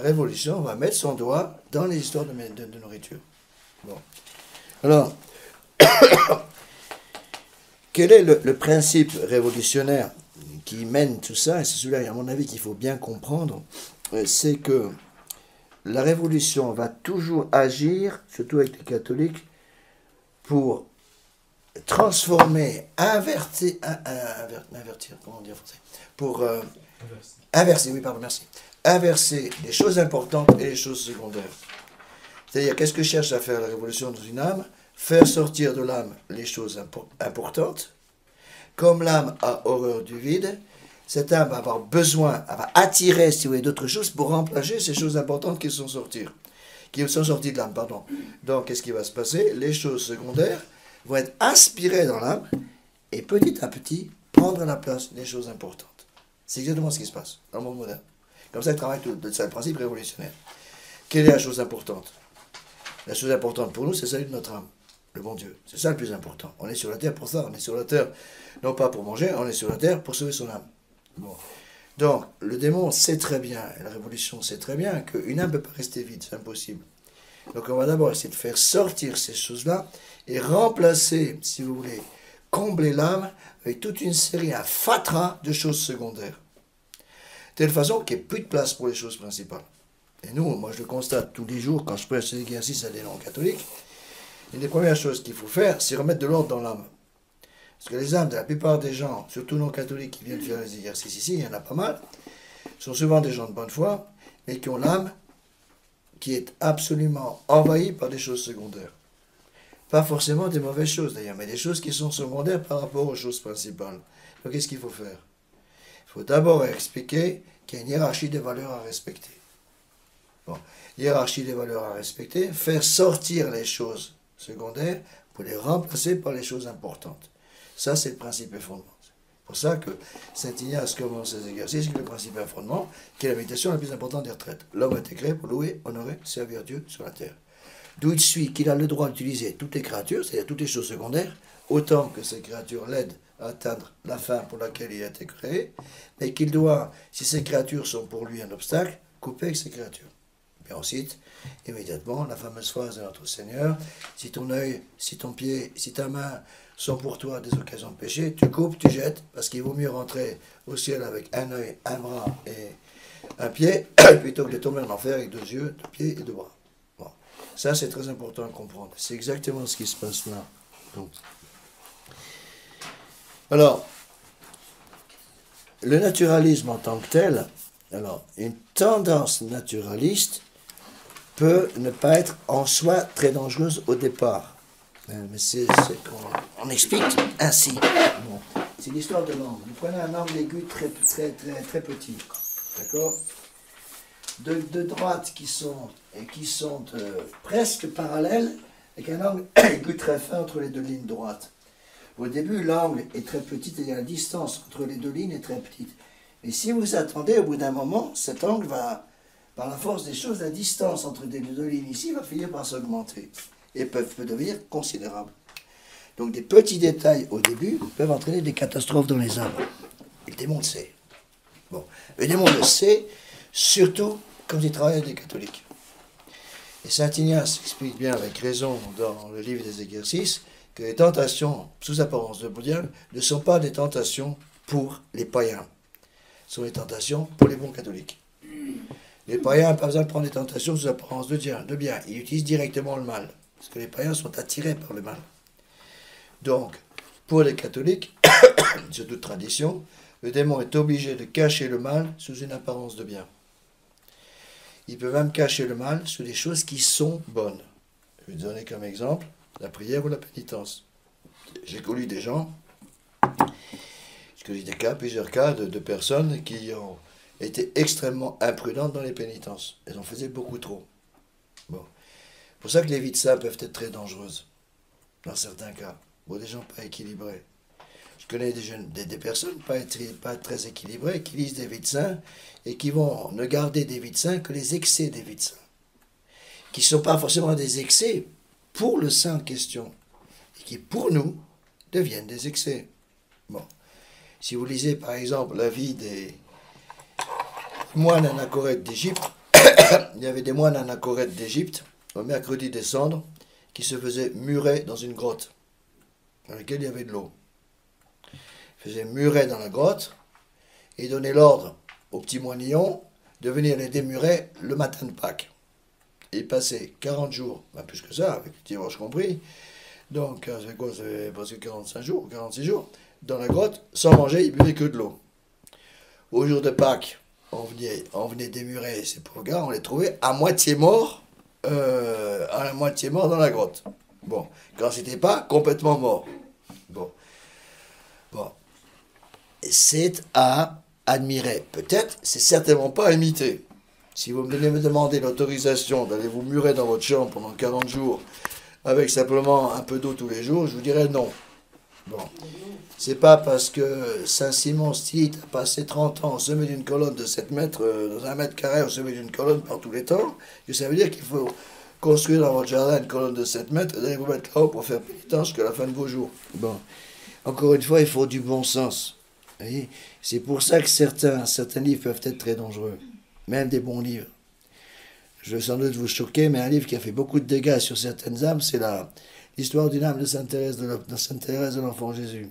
révolution va mettre son doigt dans les histoires de nourriture. Bon. Alors, quel est le principe révolutionnaire qui mène tout ça? Et c'est celui-là, à mon avis, qu'il faut bien comprendre. C'est que la révolution va toujours agir, surtout avec les catholiques, pour transformer, invertir, comment on dit en français, pour inverser, oui, pardon, merci, inverser les choses importantes et les choses secondaires. C'est-à-dire, qu'est-ce que cherche à faire la révolution dans une âme? Faire sortir de l'âme les choses importantes. Comme l'âme a horreur du vide, cette âme va avoir besoin, elle va attirer, si vous voulez, d'autres choses pour remplacer ces choses importantes qui sont sorties de l'âme, pardon. Donc, qu'est-ce qui va se passer? Les choses secondaires vont être aspirées dans l'âme et petit à petit prendre la place des choses importantes. C'est exactement ce qui se passe dans le monde moderne. Comme ça, il travaille c'est le principe révolutionnaire. Quelle est la chose importante? La chose importante pour nous, c'est celle de notre âme, le bon Dieu. C'est ça le plus important. On est sur la terre pour ça. On est sur la terre, non pas pour manger, on est sur la terre pour sauver son âme. Bon. Donc, le démon sait très bien, et la révolution sait très bien, qu'une âme ne peut pas rester vide, c'est impossible. Donc, on va d'abord essayer de faire sortir ces choses-là et remplacer, si vous voulez, combler l'âme avec toute une série, un fatras de choses secondaires. De telle façon qu'il n'y ait plus de place pour les choses principales. Et nous, moi je le constate tous les jours quand je prêche ces exercices à des non-catholiques, une des premières choses qu'il faut faire, c'est remettre de l'ordre dans l'âme. Parce que les âmes de la plupart des gens, surtout non-catholiques qui viennent faire les exercices ici, il y en a pas mal, sont souvent des gens de bonne foi, mais qui ont l'âme qui est absolument envahie par des choses secondaires. Pas forcément des mauvaises choses d'ailleurs, mais des choses qui sont secondaires par rapport aux choses principales. Donc qu'est-ce qu'il faut faire? Il faut d'abord expliquer qu'il y a une hiérarchie des valeurs à respecter. Bon, hiérarchie des valeurs à respecter, faire sortir les choses secondaires pour les remplacer par les choses importantes. Ça, c'est le principe et fondement. C'est pour ça que Saint Ignace commence ses exercices avec le principe et fondement, qui est la méditation la plus importante des retraites. L'homme a été créé pour louer, honorer, servir Dieu sur la terre. D'où il suit qu'il a le droit d'utiliser toutes les créatures, c'est-à-dire toutes les choses secondaires, autant que ces créatures l'aident à atteindre la fin pour laquelle il a été créé, mais qu'il doit, si ces créatures sont pour lui un obstacle, couper avec ces créatures. Et ensuite, immédiatement, la fameuse phrase de notre Seigneur, si ton œil, si ton pied, si ta main sont pour toi des occasions de péché, tu coupes, tu jettes, parce qu'il vaut mieux rentrer au ciel avec un œil, un bras et un pied, plutôt que de tomber en enfer avec 2 yeux, 2 pieds et 2 bras. Bon. Ça, c'est très important à comprendre. C'est exactement ce qui se passe là. Donc. Alors, le naturalisme en tant que tel, alors, une tendance naturaliste peut ne pas être en soi très dangereuse au départ. Mais c'est qu'on explique ainsi. Bon. C'est l'histoire de l'angle. Vous prenez un angle aigu très petit. D'accord? De droites qui sont presque parallèles, avec un angle aigu très fin entre les deux lignes droites. Au début, l'angle est très petit et la distance entre les deux lignes est très petite. Mais si vous attendez, au bout d'un moment, cet angle va, par la force des choses, la distance entre les deux lignes ici va finir par s'augmenter et peut devenir considérable. Donc des petits détails au début peuvent entraîner des catastrophes dans les âmes. Et le démon le sait. Bon, le démon le sait, surtout quand il travaille avec des catholiques. Et saint Ignace explique bien avec raison dans le livre des exercices que les tentations sous apparence de diable ne sont pas des tentations pour les païens. Ce sont des tentations pour les bons catholiques. Les païens n'ont pas besoin de prendre des tentations sous apparence de bien. Ils utilisent directement le mal. Parce que les païens sont attirés par le mal. Donc, pour les catholiques, c'est toute tradition, le démon est obligé de cacher le mal sous une apparence de bien. Il peut même cacher le mal sous des choses qui sont bonnes. Je vais vous donner comme exemple la prière ou la pénitence. J'ai connu des gens, j'ai connu des cas, plusieurs cas de personnes qui ont été extrêmement imprudentes dans les pénitences. Elles en faisaient beaucoup trop. Bon. C'est pour ça que les vies de saints peuvent être très dangereuses, dans certains cas. Bon, des gens pas équilibrés. Je connais des personnes pas très équilibrées qui lisent des vies de saints et qui vont ne garder des vies de saints que les excès des vies de saints. Qui ne sont pas forcément des excès pour le saint en question et qui, pour nous, deviennent des excès. Bon. Si vous lisez, par exemple, la vie des moines anachorètes d'Égypte, il y avait des moines anachorètes d'Égypte, au mercredi des cendres, qui se faisaient murer dans une grotte, dans laquelle il y avait de l'eau. Ils faisaient murer dans la grotte et donnaient l'ordre aux petits moinillons de venir les démurer le matin de Pâques. Et ils passaient 40 jours, ben plus que ça, avec le dimanche compris, donc c'est quoi, c'est presque 45 jours, 46 jours, dans la grotte, sans manger, ils buvaient que de l'eau. Au jour de Pâques, on venait démurer ces pauvres gars, on les trouvait à moitié morts dans la grotte. Bon, quand c'était pas complètement mort. Bon. C'est à admirer. Peut-être, c'est certainement pas à imiter. Si vous me demandez l'autorisation d'aller vous murer dans votre chambre pendant 40 jours, avec simplement un peu d'eau tous les jours, je vous dirais non. Bon. C'est pas parce que Saint-Simon Stylites a passé 30 ans au sommet d'une colonne de 7 mètres, dans 1 mètre carré au sommet d'une colonne par tous les temps, que ça veut dire qu'il faut construire dans votre jardin une colonne de 7 mètres et d'aller vous mettre là-haut pour faire pénitence jusqu'à la fin de vos jours. Bon. Encore une fois, il faut du bon sens. Vous voyez, c'est pour ça que certains livres peuvent être très dangereux. Même des bons livres. Je vais sans doute vous choquer, mais un livre qui a fait beaucoup de dégâts sur certaines âmes, c'est l'histoire d'une âme de Sainte Thérèse de l'Enfant Jésus.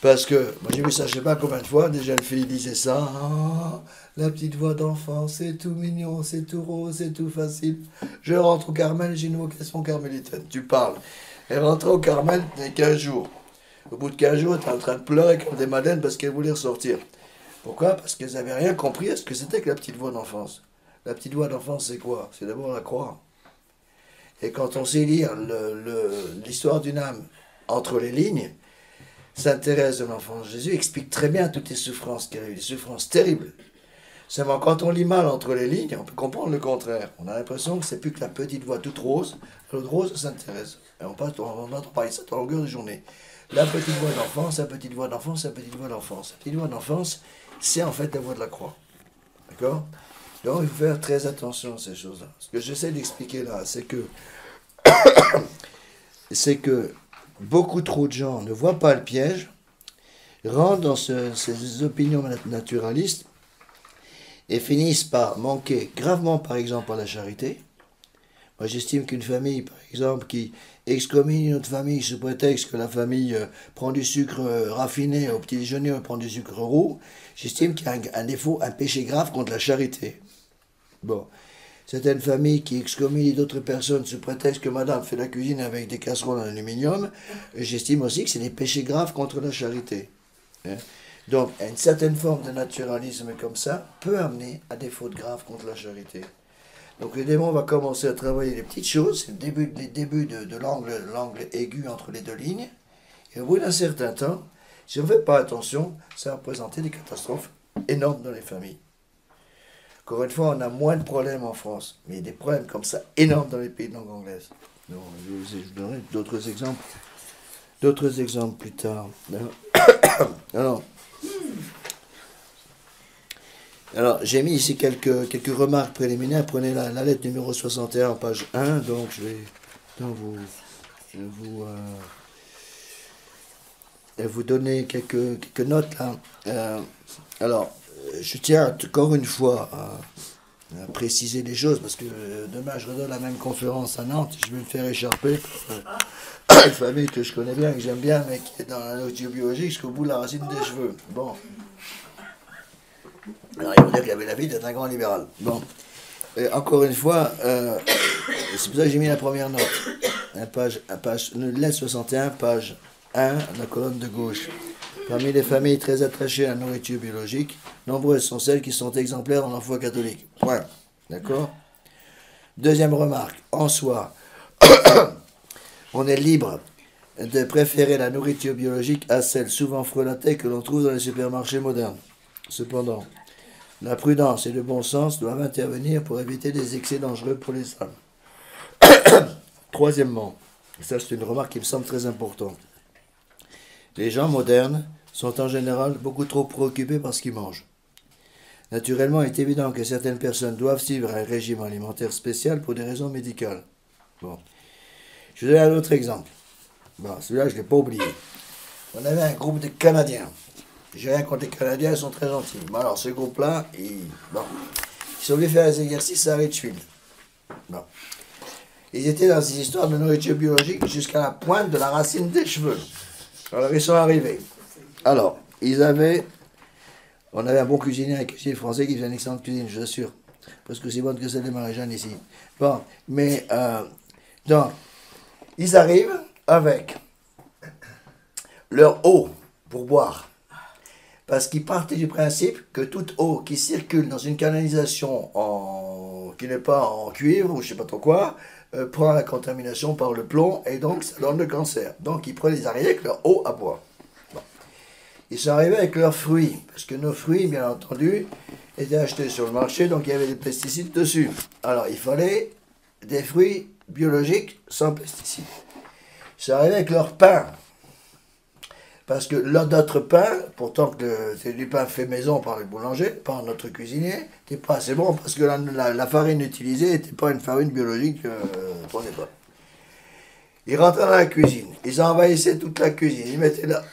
Parce que, moi j'ai vu ça je ne sais pas combien de fois, des jeunes filles disaient ça, ah, la petite voix d'enfant, c'est tout mignon, c'est tout rose, c'est tout facile. Je rentre au Carmel, j'ai une vocation carmélitaine. Tu parles. Elle rentrait au Carmel, il y a 15 jours. Au bout de 15 jours, elle était en train de pleurer comme des madeleines parce qu'elle voulait ressortir. Pourquoi? Parce qu'elles n'avaient rien compris à ce que c'était que la petite voix d'enfance. La petite voix d'enfance, c'est quoi? C'est d'abord la croix. Et quand on sait lire l'histoire d'une âme entre les lignes, Sainte Thérèse de l'Enfant Jésus explique très bien toutes les souffrances qu'elle a eues, des souffrances terribles. Seulement, quand on lit mal entre les lignes, on peut comprendre le contraire. On a l'impression que c'est plus que la petite voix toute rose, l'autre rose de Sainte Thérèse. Et on entend parler de ça dans la longueur de journée. La petite voix d'enfance, la petite voix d'enfance, la petite voix d'enfance. La petite voix d'enfance, c'est en fait la voix de la croix. D'accord? Donc il faut faire très attention à ces choses-là. Ce que j'essaie d'expliquer là, c'est que beaucoup trop de gens ne voient pas le piège, rentrent dans ces opinions naturalistes et finissent par manquer gravement, par exemple, à la charité. Moi, j'estime qu'une famille, par exemple, qui excommunie une autre famille sous prétexte que la famille prend du sucre raffiné au petit déjeuner ou prend du sucre roux, j'estime qu'il y a un défaut, un péché grave contre la charité. Bon, certaines familles qui excommunient d'autres personnes sous prétexte que madame fait la cuisine avec des casseroles en aluminium, j'estime aussi que c'est des péchés graves contre la charité. Hein. Donc, une certaine forme de naturalisme comme ça peut amener à des fautes graves contre la charité. Donc, le démon va commencer à travailler les petites choses, c'est les débuts de l'angle aigu entre les deux lignes, et au bout d'un certain temps, si on ne fait pas attention, ça va présenter des catastrophes énormes dans les familles. Encore une fois, on a moins de problèmes en France, mais il y a des problèmes comme ça énormes dans les pays de langue anglaise. Donc, je vous donnerai d'autres exemples plus tard. Alors j'ai mis ici quelques remarques préliminaires. Prenez la lettre numéro 61, page 1, donc je vais vous donner quelques notes là. Alors, je tiens encore une fois à préciser les choses, parce que demain je redonne la même conférence à Nantes, je vais me faire écharper par une famille que je connais bien, que j'aime bien, mais qui est dans la notion biologique jusqu'au bout de la racine des cheveux. Bon. Alors il faut dire qu'il avait la vie d'être un grand libéral. Bon. Et encore une fois, c'est pour ça que j'ai mis la première note. Lettre 61, page 1, la colonne de gauche. Parmi les familles très attachées à la nourriture biologique, nombreuses sont celles qui sont exemplaires dans leur foi catholique. Point. D'accord? Deuxième remarque. En soi, on est libre de préférer la nourriture biologique à celle souvent frelatée que l'on trouve dans les supermarchés modernes. Cependant, la prudence et le bon sens doivent intervenir pour éviter des excès dangereux pour les âmes. Troisièmement, et ça c'est une remarque qui me semble très importante, les gens modernes sont en général beaucoup trop préoccupés par ce qu'ils mangent. Naturellement, il est évident que certaines personnes doivent suivre un régime alimentaire spécial pour des raisons médicales. Bon. Je vais donner un autre exemple. Bon, celui-là, je ne l'ai pas oublié. On avait un groupe de Canadiens. J'ai rien contre les Canadiens, ils sont très gentils. Bon, alors, ce groupe-là, ils sont venus faire des exercices à Richfield. Bon. Ils étaient dans des histoires de nourriture biologique jusqu'à la pointe de la racine des cheveux. Alors, ils sont arrivés. Alors, on avait un bon cuisinier, un cuisinier français qui faisait une excellente cuisine, je vous assure. Parce que c'est bonne que celle des Marie-Jeanne ici. Bon, mais, donc, ils arrivent avec leur eau pour boire. Parce qu'ils partaient du principe que toute eau qui circule dans une canalisation qui n'est pas en cuivre ou je ne sais pas trop quoi, prend la contamination par le plomb et donc ça donne le cancer. Donc ils arrivaient avec leur eau à boire. Bon. Ils sont arrivés avec leurs fruits, parce que nos fruits, bien entendu, étaient achetés sur le marché, donc il y avait des pesticides dessus. Alors il fallait des fruits biologiques sans pesticides. Ils sont arrivés avec leur pain. Parce que notre pain, pourtant que c'est du pain fait maison par le boulanger, par notre cuisinier, n'était pas assez bon parce que la farine utilisée n'était pas une farine biologique qu'on n'est pas. Ils rentraient dans la cuisine, ils envahissaient toute la cuisine,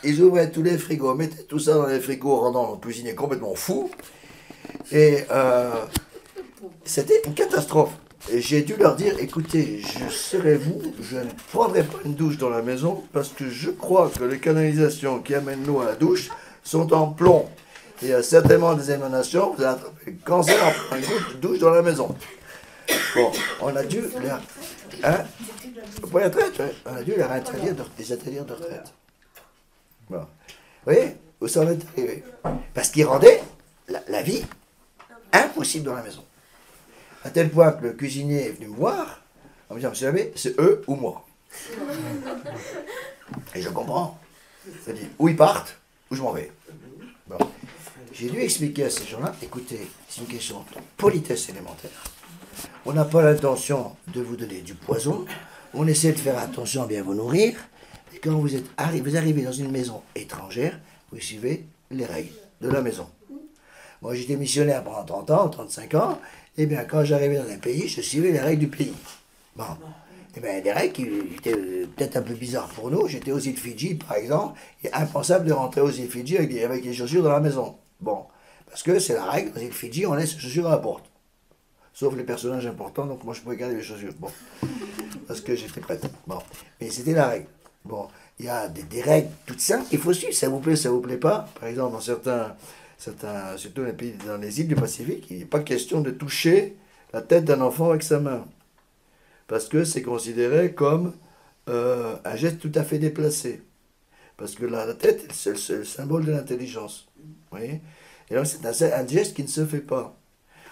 ils ouvraient tous les frigos, mettaient tout ça dans les frigos, rendant le cuisinier complètement fou. Et c'était une catastrophe. Et j'ai dû leur dire, écoutez, je serai vous, je ne prendrai pas une douche dans la maison parce que je crois que les canalisations qui amènent l'eau à la douche sont en plomb. Il y a certainement des émanations, vous allez attraper le cancer en prenant une douche dans la maison. Bon, on a dû leur... Hein? Pour la retraite, ouais. On a dû leur interdire des ateliers de retraite. Bon. Vous voyez, où ça en est arrivé? Parce qu'ils rendaient la vie impossible dans la maison. À tel point que le cuisinier est venu me voir, en me disant, monsieur l'abbé, c'est eux ou moi. Et je comprends. C'est-à-dire, ou ils partent, ou je m'en vais. Bon. J'ai dû expliquer à ces gens-là, écoutez, c'est une question de politesse élémentaire. On n'a pas l'intention de vous donner du poison, on essaie de faire attention à bien vous nourrir, et quand vous arrivez dans une maison étrangère, vous suivez les règles de la maison. Moi, j'étais missionnaire pendant 30 ans, 35 ans, et bien, quand j'arrivais dans un pays, je suivais les règles du pays. Bon. Et bien, des règles qui étaient peut-être un peu bizarres pour nous. J'étais aux îles Fidji, par exemple, il est impensable de rentrer aux îles Fidji avec les chaussures dans la maison. Bon. Parce que c'est la règle, aux îles Fidji, on laisse les chaussures à la porte. Sauf les personnages importants, donc moi, je pouvais garder les chaussures. Bon. Parce que j'étais prête. Bon. Mais c'était la règle. Bon. Il y a des règles toutes simples qu'il faut suivre. Ça vous plaît pas. Par exemple, dans certains, surtout dans les îles du Pacifique, il n'est pas question de toucher la tête d'un enfant avec sa main. Parce que c'est considéré comme un geste tout à fait déplacé. Parce que la tête, c'est le symbole de l'intelligence. Vous voyez? Et donc, c'est un geste qui ne se fait pas.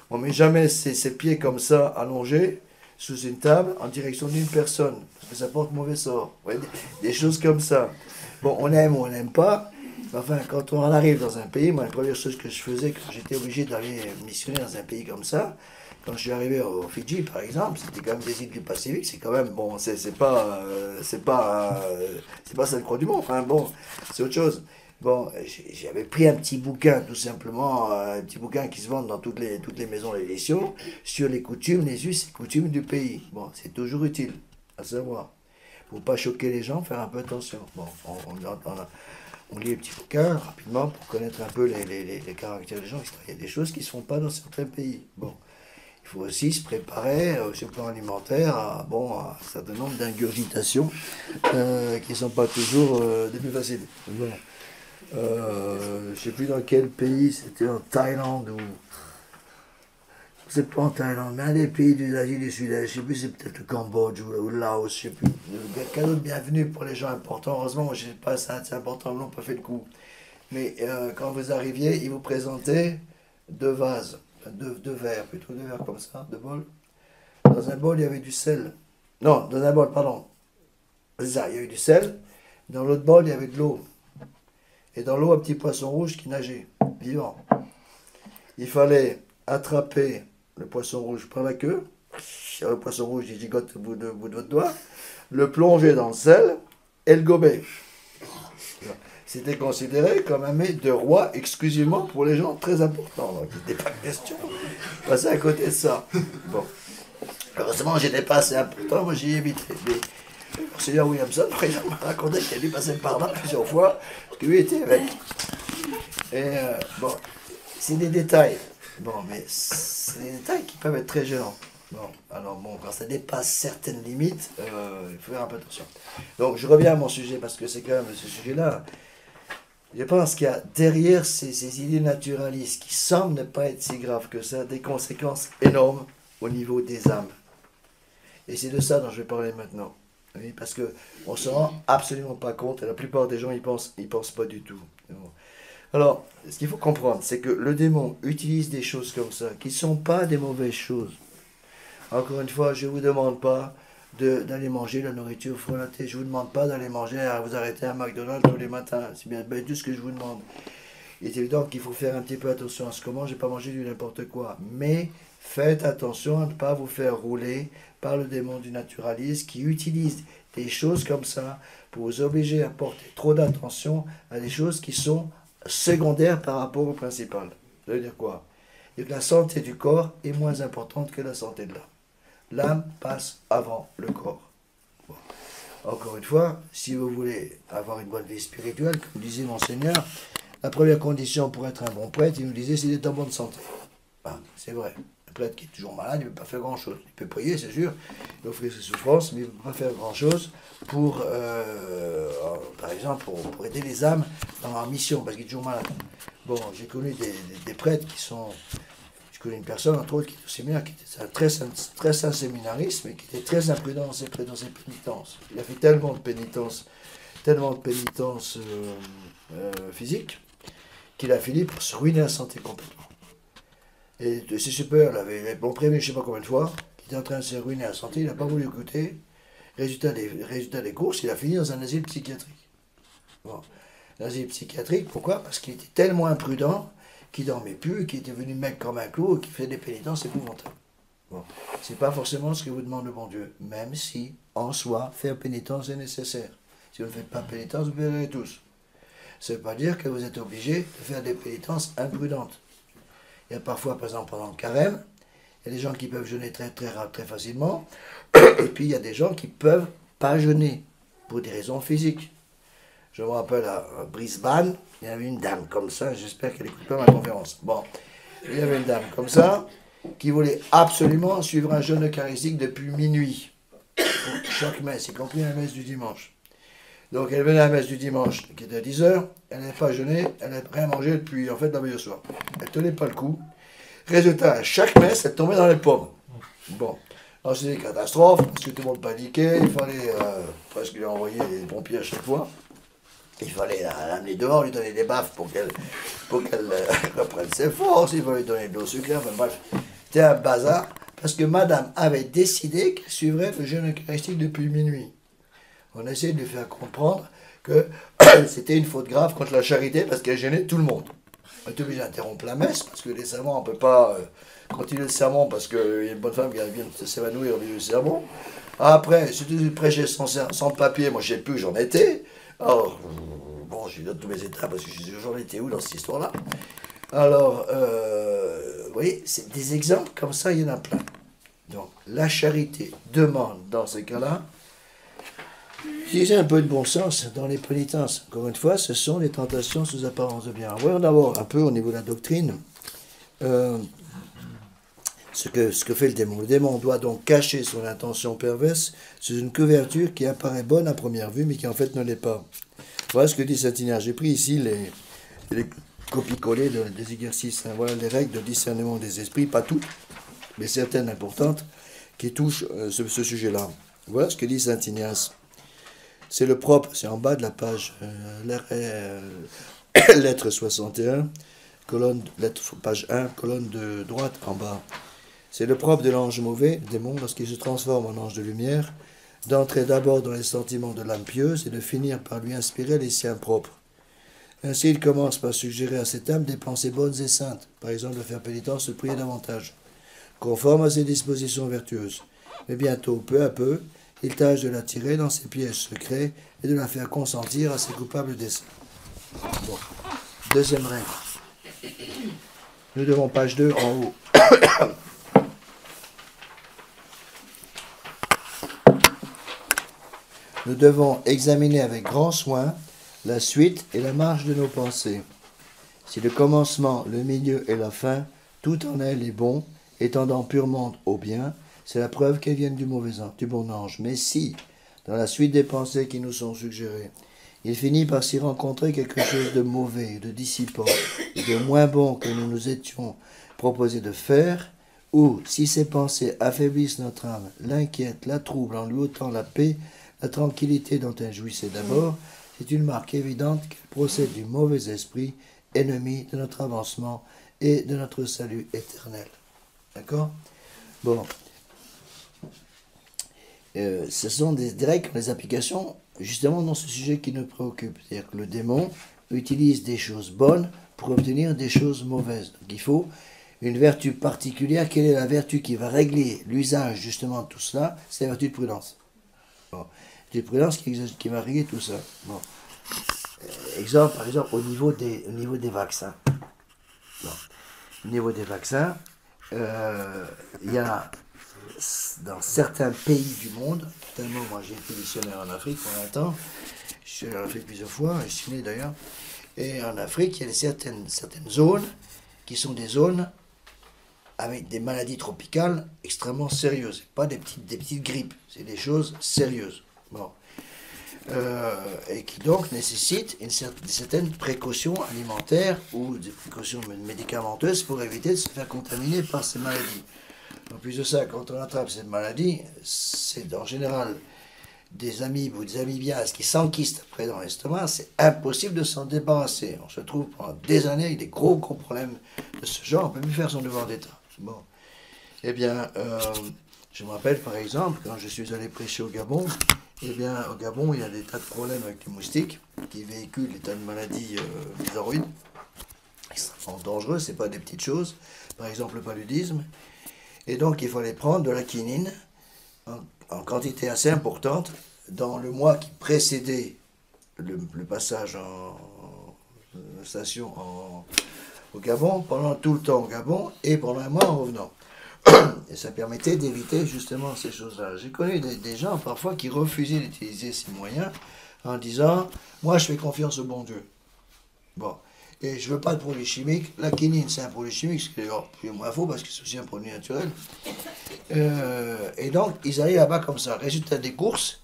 On ne met jamais ses pieds comme ça, allongés, sous une table, en direction d'une personne. Parce que ça porte mauvais sort. Vous voyez? Des choses comme ça. Bon, on aime ou on n'aime pas. Enfin, quand on arrive dans un pays, moi, la première chose que je faisais, quand j'étais obligé d'aller missionner dans un pays comme ça, quand je suis arrivé au Fidji, par exemple, c'était quand même des îles du Pacifique, c'est quand même, bon, c'est pas ça le croix du monde, enfin bon, c'est autre chose. Bon, j'avais pris un petit bouquin, tout simplement, un petit bouquin qui se vend dans toutes les maisons d'édition, sur les coutumes, les us et coutumes du pays. Bon, c'est toujours utile, à savoir. Pour ne pas choquer les gens, faire un peu attention. Bon, on lit les petits bouquins rapidement pour connaître un peu les caractères des gens, etc. Il y a des choses qui ne se font pas dans certains pays. Bon. Il faut aussi se préparer sur le plan alimentaire à un certain nombre d'ingurgitations qui ne sont pas toujours des plus faciles. Bon. Je ne sais plus dans quel pays, c'était en Thaïlande ou. C'est pas en Thaïlande, mais un des pays de l'Asie du Sud-Est, je ne sais plus, c'est peut-être le Cambodge ou le Laos, je ne sais plus. Cadeau de bienvenue pour les gens importants. Heureusement, moi, je ne sais pas, c'est important, ils n'ont pas fait le coup. Mais quand vous arriviez, ils vous présentaient 2 vases. Deux verres, plutôt 2 verres comme ça, 2 bols. Dans un bol, il y avait du sel. Non, dans un bol, pardon. C'est ça, il y avait du sel. Dans l'autre bol, il y avait de l'eau. Et dans l'eau, un petit poisson rouge qui nageait, vivant. Il fallait attraper le poisson rouge par la queue. Le poisson rouge, il gigote au bout de votre doigt. Le plonger dans le sel et le gober. C'était considéré comme un mets de roi exclusivement pour les gens très importants. Donc, il n'était pas question de passer à côté de ça. Bon. Heureusement, j'étais pas assez important, moi j'ai évité. Mais le Seigneur Williamson, par exemple, m'a raconté qu'il a dû passer par là plusieurs fois, parce que lui était avec. Et bon, c'est des détails. Bon, mais c'est des détails qui peuvent être très gênants. Bon, alors bon, quand ça dépasse certaines limites, il faut faire un peu attention. Donc, je reviens à mon sujet, parce que c'est quand même ce sujet-là. Je pense qu'il y a derrière ces idées naturalistes qui semblent ne pas être si graves que ça, des conséquences énormes au niveau des âmes. Et c'est de ça dont je vais parler maintenant. Oui, parce qu'on ne se rend absolument pas compte, et la plupart des gens ils pensent pas du tout. Alors, ce qu'il faut comprendre, c'est que le démon utilise des choses comme ça, qui ne sont pas des mauvaises choses. Encore une fois, je ne vous demande pas d'aller manger la nourriture frelatée. Je ne vous demande pas d'aller manger, à vous arrêter à McDonald's tous les matins. C'est bien tout ce que je vous demande. Il est évident qu'il faut faire un petit peu attention à ce qu'on mange et pas manger du n'importe quoi. Mais faites attention à ne pas vous faire rouler par le démon du naturalisme qui utilise des choses comme ça pour vous obliger à porter trop d'attention à des choses qui sont secondaires par rapport au principal. Ça veut dire quoi? Et que la santé du corps est moins importante que la santé de l'âme. L'âme passe avant le corps. Bon. Encore une fois, si vous voulez avoir une bonne vie spirituelle, comme disait mon Seigneur, la première condition pour être un bon prêtre, il nous disait, c'est d'être en bonne santé. Ben, c'est vrai. Un prêtre qui est toujours malade, il ne peut pas faire grand-chose. Il peut prier, c'est sûr, il peut offrir ses souffrances, mais il ne peut pas faire grand-chose pour, par exemple, pour aider les âmes dans leur mission, parce qu'il est toujours malade. Bon, j'ai connu des prêtres qui sont... Je connais une personne, entre autres, qui était au séminaire, qui était un très saint séminariste, mais qui était très imprudent dans ses pénitences. Il a fait tellement de pénitences physiques, qu'il a fini par se ruiner la santé complètement. Et de ses supérieurs l'avaient prévenu je ne sais pas combien de fois, qu'il était en train de se ruiner la santé, il n'a pas voulu écouter. Résultat des courses, il a fini dans un asile psychiatrique. Bon. Un asile psychiatrique, pourquoi? Parce qu'il était tellement imprudent qui dormait plus, qui était venu mec comme un clou, et qui fait des pénitences épouvantables. Bon. C'est pas forcément ce que vous demande le bon Dieu, même si, en soi, faire pénitence est nécessaire. Si vous ne faites pas pénitence, vous verrez tous. Ça ne veut pas dire que vous êtes obligé de faire des pénitences imprudentes. Il y a parfois, par exemple, pendant le carême, il y a des gens qui peuvent jeûner très facilement, et puis il y a des gens qui ne peuvent pas jeûner, pour des raisons physiques. Je me rappelle à Brisbane, il y avait une dame comme ça, j'espère qu'elle n'écoute pas ma conférence. Bon, il y avait une dame comme ça, qui voulait absolument suivre un jeûne eucharistique depuis minuit, pour chaque messe, y compris la messe du dimanche. Donc elle venait à la messe du dimanche, qui était à 10h, elle n'avait pas jeûné, elle n'avait rien mangé depuis, en fait, la veille au soir. Elle ne tenait pas le coup. Résultat, à chaque messe, elle tombait dans les pommes. Bon. Alors c'était une catastrophe, parce que tout le monde paniquait, il fallait presque lui envoyer les pompiers à chaque fois. Il fallait l'amener dehors, lui donner des baffes pour qu'elle reprenne ses forces, il fallait lui donner de l'eau sucrée, enfin bref. C'était un bazar, parce que madame avait décidé qu'elle suivrait le jeûne eucharistique depuis minuit. On essayait de lui faire comprendre que c'était une faute grave contre la charité, parce qu'elle gênait tout le monde. On est obligé d'interrompre la messe, parce que les sermons, on ne peut pas continuer le sermon, parce qu'il y a une bonne femme qui vient de s'évanouir au milieu du sermon. Après, si tu prêchais sans papier, moi je ne sais plus où j'en étais. Alors, bon, j'ai donné tous mes états, parce que j'en étais où dans cette histoire-là. Alors, vous voyez, c'est des exemples comme ça, il y en a plein. Donc, la charité demande, dans ces cas-là, utiliser un peu de bon sens dans les pénitences. Encore une fois, ce sont les tentations sous apparence de bien. Voyons d'abord un peu au niveau de la doctrine ce que fait le démon. Le démon doit donc cacher son intention perverse sous une couverture qui apparaît bonne à première vue, mais qui en fait ne l'est pas. Voilà ce que dit saint Ignace. J'ai pris ici les copies-collées des exercices. Hein. Voilà les règles de discernement des esprits, pas toutes, mais certaines importantes, qui touchent ce sujet-là. Voilà ce que dit saint Ignace. C'est le propre, c'est en bas de la page, lettre 61, page 1, colonne de droite en bas. C'est le propre de l'ange mauvais, le démon, lorsqu'il se transforme en ange de lumière, d'entrer d'abord dans les sentiments de l'âme pieuse et de finir par lui inspirer les siens propres. Ainsi, il commence par suggérer à cette âme des pensées bonnes et saintes, par exemple de faire pénitence, de prier davantage, conforme à ses dispositions vertueuses. Mais bientôt, peu à peu, il tâche de la tirer dans ses pièges secrets et de la faire consentir à ses coupables desseins. Bon. Deuxième règle. Nous devons, page 2 en haut. Nous devons examiner avec grand soin la suite et la marche de nos pensées. Si le commencement, le milieu et la fin, tout en elle est bon, et tendant purement au bien, c'est la preuve qu'elles viennent du bon ange. Mais si, dans la suite des pensées qui nous sont suggérées, il finit par s'y rencontrer quelque chose de mauvais, de dissipant, de moins bon que nous nous étions proposé de faire, ou si ces pensées affaiblissent notre âme, l'inquiètent, la troublent en lui ôtant la paix, la tranquillité dont elle jouissait d'abord, c'est une marque évidente qu'elle procède du mauvais esprit, ennemi de notre avancement et de notre salut éternel. D'accord? Bon. Ce sont des règles, des applications, justement dans ce sujet qui nous préoccupe. C'est-à-dire que le démon utilise des choses bonnes pour obtenir des choses mauvaises. Donc il faut une vertu particulière. Quelle est la vertu qui va régler l'usage justement de tout cela? C'est la vertu de prudence. Bon. La vertu de prudence qui va régler tout ça. Bon. Par exemple, au niveau des vaccins. Bon. Au niveau des vaccins, il y a dans certains pays du monde, tellement moi j'ai été missionnaire en Afrique pendant un temps, je suis allé en Afrique plusieurs fois, je suis né d'ailleurs, et en Afrique il y a certaines zones qui sont des zones avec des maladies tropicales extrêmement sérieuses, pas des petites grippes, c'est des choses sérieuses. Bon. Et qui donc nécessitent certaines précautions alimentaires ou des précautions médicamenteuses pour éviter de se faire contaminer par ces maladies. En plus de ça, quand on attrape cette maladie, c'est en général des amibes ou des amibiases qui s'enquistent après dans l'estomac, c'est impossible de s'en débarrasser. On se trouve pendant des années avec des gros problèmes de ce genre, on ne peut plus faire son devoir d'état. Bon. Eh bien, je me rappelle par exemple, quand je suis allé prêcher au Gabon, eh bien, au Gabon, il y a des tas de problèmes avec les moustiques qui véhiculent des tas de maladies bizarroïdes, extrêmement dangereuses, c'est pas des petites choses, par exemple le paludisme. Et donc, il fallait prendre de la quinine en quantité assez importante dans le mois qui précédait le passage en station au Gabon, pendant tout le temps au Gabon et pendant un mois en revenant. Et ça permettait d'éviter justement ces choses-là. J'ai connu des gens parfois qui refusaient d'utiliser ces moyens en disant « Moi, je fais confiance au bon Dieu. » Bon. Et je ne veux pas de produits chimiques. La quinine, c'est un produit chimique, ce qui est moins faux parce que c'est aussi un produit naturel. Et donc, ils allaient là-bas comme ça. Résultat des courses,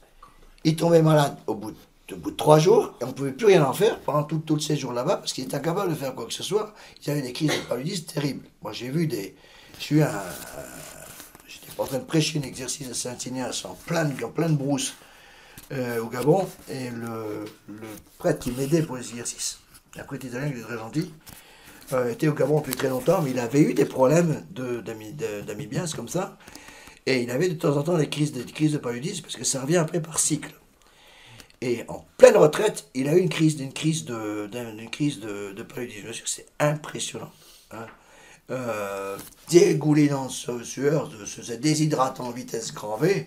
ils tombaient malades au bout de 3 jours et on ne pouvait plus rien en faire pendant tout ces jours là-bas parce qu'ils étaient incapables de faire quoi que ce soit. Ils avaient des crises de paludisme terribles. Moi, j'ai vu j'étais en train de prêcher un exercice de Saint-Ignace en pleine brousse au Gabon, et le prêtre qui m'aidait pour les exercices, un prêtre italien qui était très gentil, était au Gabon depuis très longtemps, mais il avait eu des problèmes d'amibias comme ça, et il avait de temps en temps des crises de paludisme, parce que ça revient après par cycle. Et en pleine retraite, il a eu une crise de paludisme. C'est impressionnant. Hein. Dégoulinant de sueur, de se déshydratant en vitesse grand V.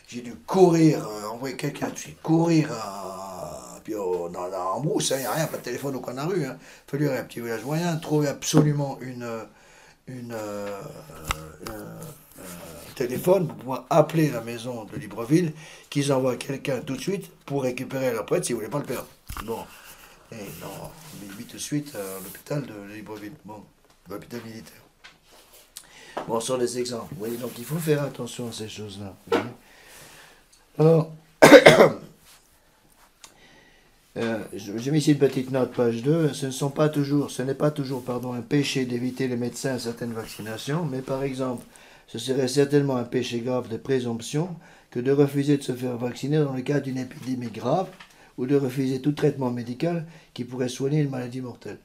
J'ai dû courir, envoyer quelqu'un, courir puis en brousse, il n'y a rien, pas de téléphone au coin de la rue. Il fallu un petit village moyen, trouver absolument un téléphone pour pouvoir appeler la maison de Libreville, qu'ils envoient quelqu'un tout de suite pour récupérer leur prêtre s'ils ne voulaient pas le perdre. Bon, et non, il vit tout de suite à l'hôpital de Libreville, bon, l'hôpital militaire. Bon, ce sont des exemples, vous voyez, donc il faut faire attention à ces choses-là. Alors, j'ai mis ici une petite note, page 2, ce n'est pas toujours un péché d'éviter les médecins à certaines vaccinations, mais par exemple, ce serait certainement un péché grave de présomption que de refuser de se faire vacciner dans le cas d'une épidémie grave ou de refuser tout traitement médical qui pourrait soigner une maladie mortelle.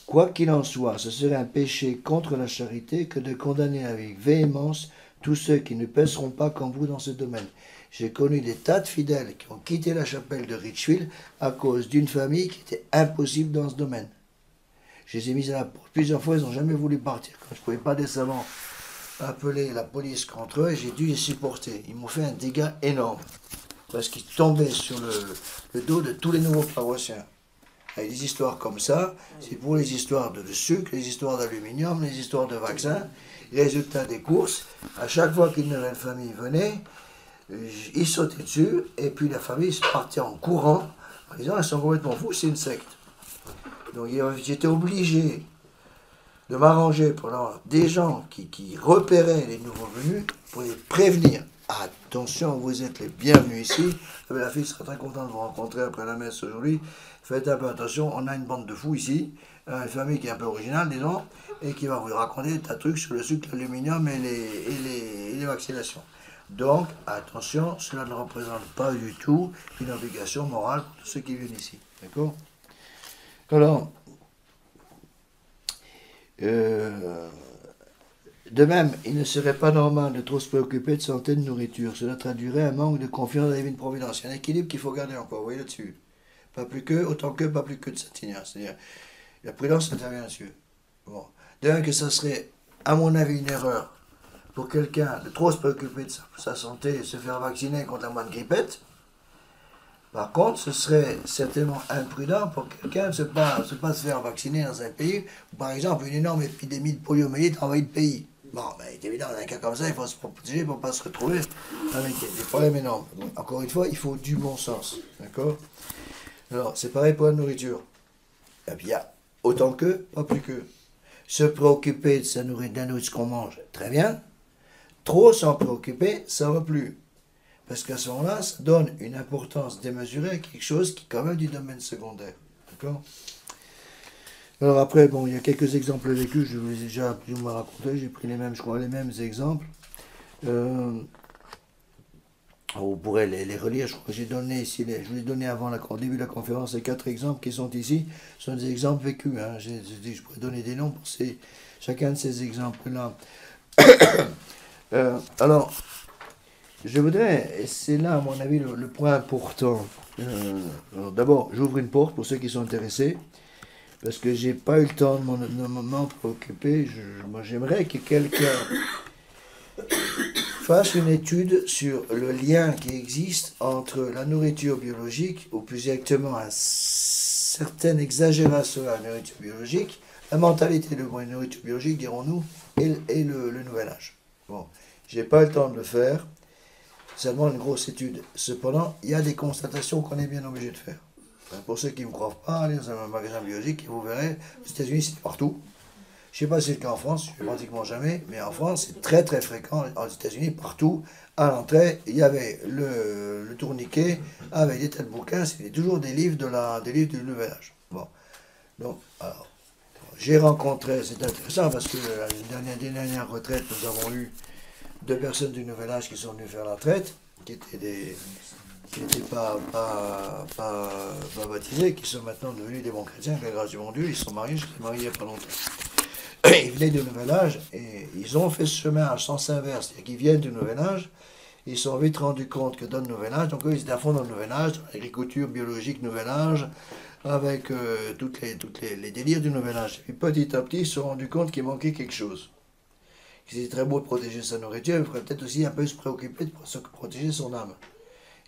Quoi qu'il en soit, ce serait un péché contre la charité que de condamner avec véhémence tous ceux qui ne pèseront pas comme vous dans ce domaine. J'ai connu des tas de fidèles qui ont quitté la chapelle de Richville à cause d'une famille qui était impossible dans ce domaine. Je les ai mis à la porte plusieurs fois, ils n'ont jamais voulu partir. Quand je ne pouvais pas décemment appeler la police contre eux, j'ai dû les supporter. Ils m'ont fait un dégât énorme, parce qu'ils tombaient sur le dos de tous les nouveaux paroissiens. Avec des histoires comme ça, c'est pour les histoires de sucre, les histoires d'aluminium, les histoires de vaccins. Résultat des courses, à chaque fois qu'une nouvelle famille venait, ils sautaient dessus, et puis la famille se partait en courant, en disant, ils sont complètement fous, c'est une secte. Donc j'étais obligé de m'arranger pour avoir des gens qui repéraient les nouveaux venus pour les prévenir. Attention, vous êtes les bienvenus ici. La fille sera très contente de vous rencontrer après la messe aujourd'hui. Faites un peu attention, on a une bande de fous ici, une famille qui est un peu originale, disons, et qui va vous raconter des tas de trucs sur le sucre, l'aluminium et les vaccinations. Donc, attention, cela ne représente pas du tout une obligation morale pour tous ceux qui viennent ici. D'accord ? Alors, de même, il ne serait pas normal de trop se préoccuper de santé de nourriture. Cela traduirait un manque de confiance dans la divine providence. Il y a un équilibre qu'il faut garder encore, vous voyez là-dessus. Pas plus que, autant que, pas plus que de Saint-Ignace. C'est-à-dire, la prudence intervient là-dessus. Bon. De même que ça serait, à mon avis, une erreur pour quelqu'un de trop se préoccuper de sa santé et se faire vacciner contre la moindre grippette. Par contre, ce serait certainement imprudent pour quelqu'un de ne pas se faire vacciner dans un pays où, par exemple, une énorme épidémie de poliomyélite a envahi le pays. Bon, ben, c'est évident, dans un cas comme ça, il faut se protéger pour ne pas se retrouver avec des problèmes énormes. Donc, encore une fois, il faut du bon sens. D'accord ? Alors, c'est pareil pour la nourriture. Et puis, il y a autant que, pas plus que. Se préoccuper de sa nourriture, de ce qu'on mange, très bien. Trop s'en préoccuper, ça ne va plus. Parce qu'à ce moment-là, ça donne une importance démesurée à quelque chose qui est quand même du domaine secondaire. D'accord ? Alors après, bon, il y a quelques exemples vécus, je vous les ai déjà plus ou moins racontés, j'ai pris les mêmes exemples. On pourrait les relire, je crois que j'ai donné ici, je vous ai donné au début de la conférence, les 4 exemples qui sont ici, sont des exemples vécus. Hein. Je pourrais donner des noms pour chacun de ces exemples-là. Alors, je voudrais, et c'est là à mon avis le point important, d'abord j'ouvre une porte pour ceux qui sont intéressés, parce que j'ai pas eu le temps de m'en préoccuper. Moi j'aimerais que quelqu'un fasse une étude sur le lien qui existe entre la nourriture biologique, ou plus exactement une certaine exagération de la nourriture biologique, la mentalité de la nourriture biologique, dirons-nous, et le nouvel âge. Bon, j'ai pas eu le temps de le faire. Seulement une grosse étude. Cependant, il y a des constatations qu'on est bien obligé de faire. Pour ceux qui ne me croient pas, allez dans un magasin biologique et vous verrez, aux États-Unis, c'est partout. Je ne sais pas si c'est le cas en France, je ne fais pratiquement jamais, mais en France, c'est très très fréquent. Aux États-Unis, partout, à l'entrée, il y avait le tourniquet avec des tas de bouquins, c'était toujours des livres du Nouvel Âge. Bon. Donc, alors, j'ai rencontré, c'est intéressant parce que la dernière retraite, nous avons eu 2 personnes du Nouvel Âge qui sont venues faire la traite, qui n'étaient pas baptisés, qui sont maintenant devenus des bons chrétiens, avec la grâce du bon Dieu. Ils sont mariés, je les ai mariés il n'y a pas longtemps. Ils venaient du Nouvel Âge et ils ont fait ce chemin à sens inverse, c'est-à-dire qu'ils viennent du Nouvel Âge. Ils se sont vite rendus compte que dans le Nouvel Âge, donc eux ils étaient à fond dans le Nouvel Âge, dans l'agriculture biologique Nouvel Âge, avec toutes les délires du Nouvel Âge. Et puis petit à petit, ils se sont rendus compte qu'il manquait quelque chose. C'était très beau de protéger sa nourriture, mais il faudrait peut-être aussi un peu se préoccuper de protéger son âme.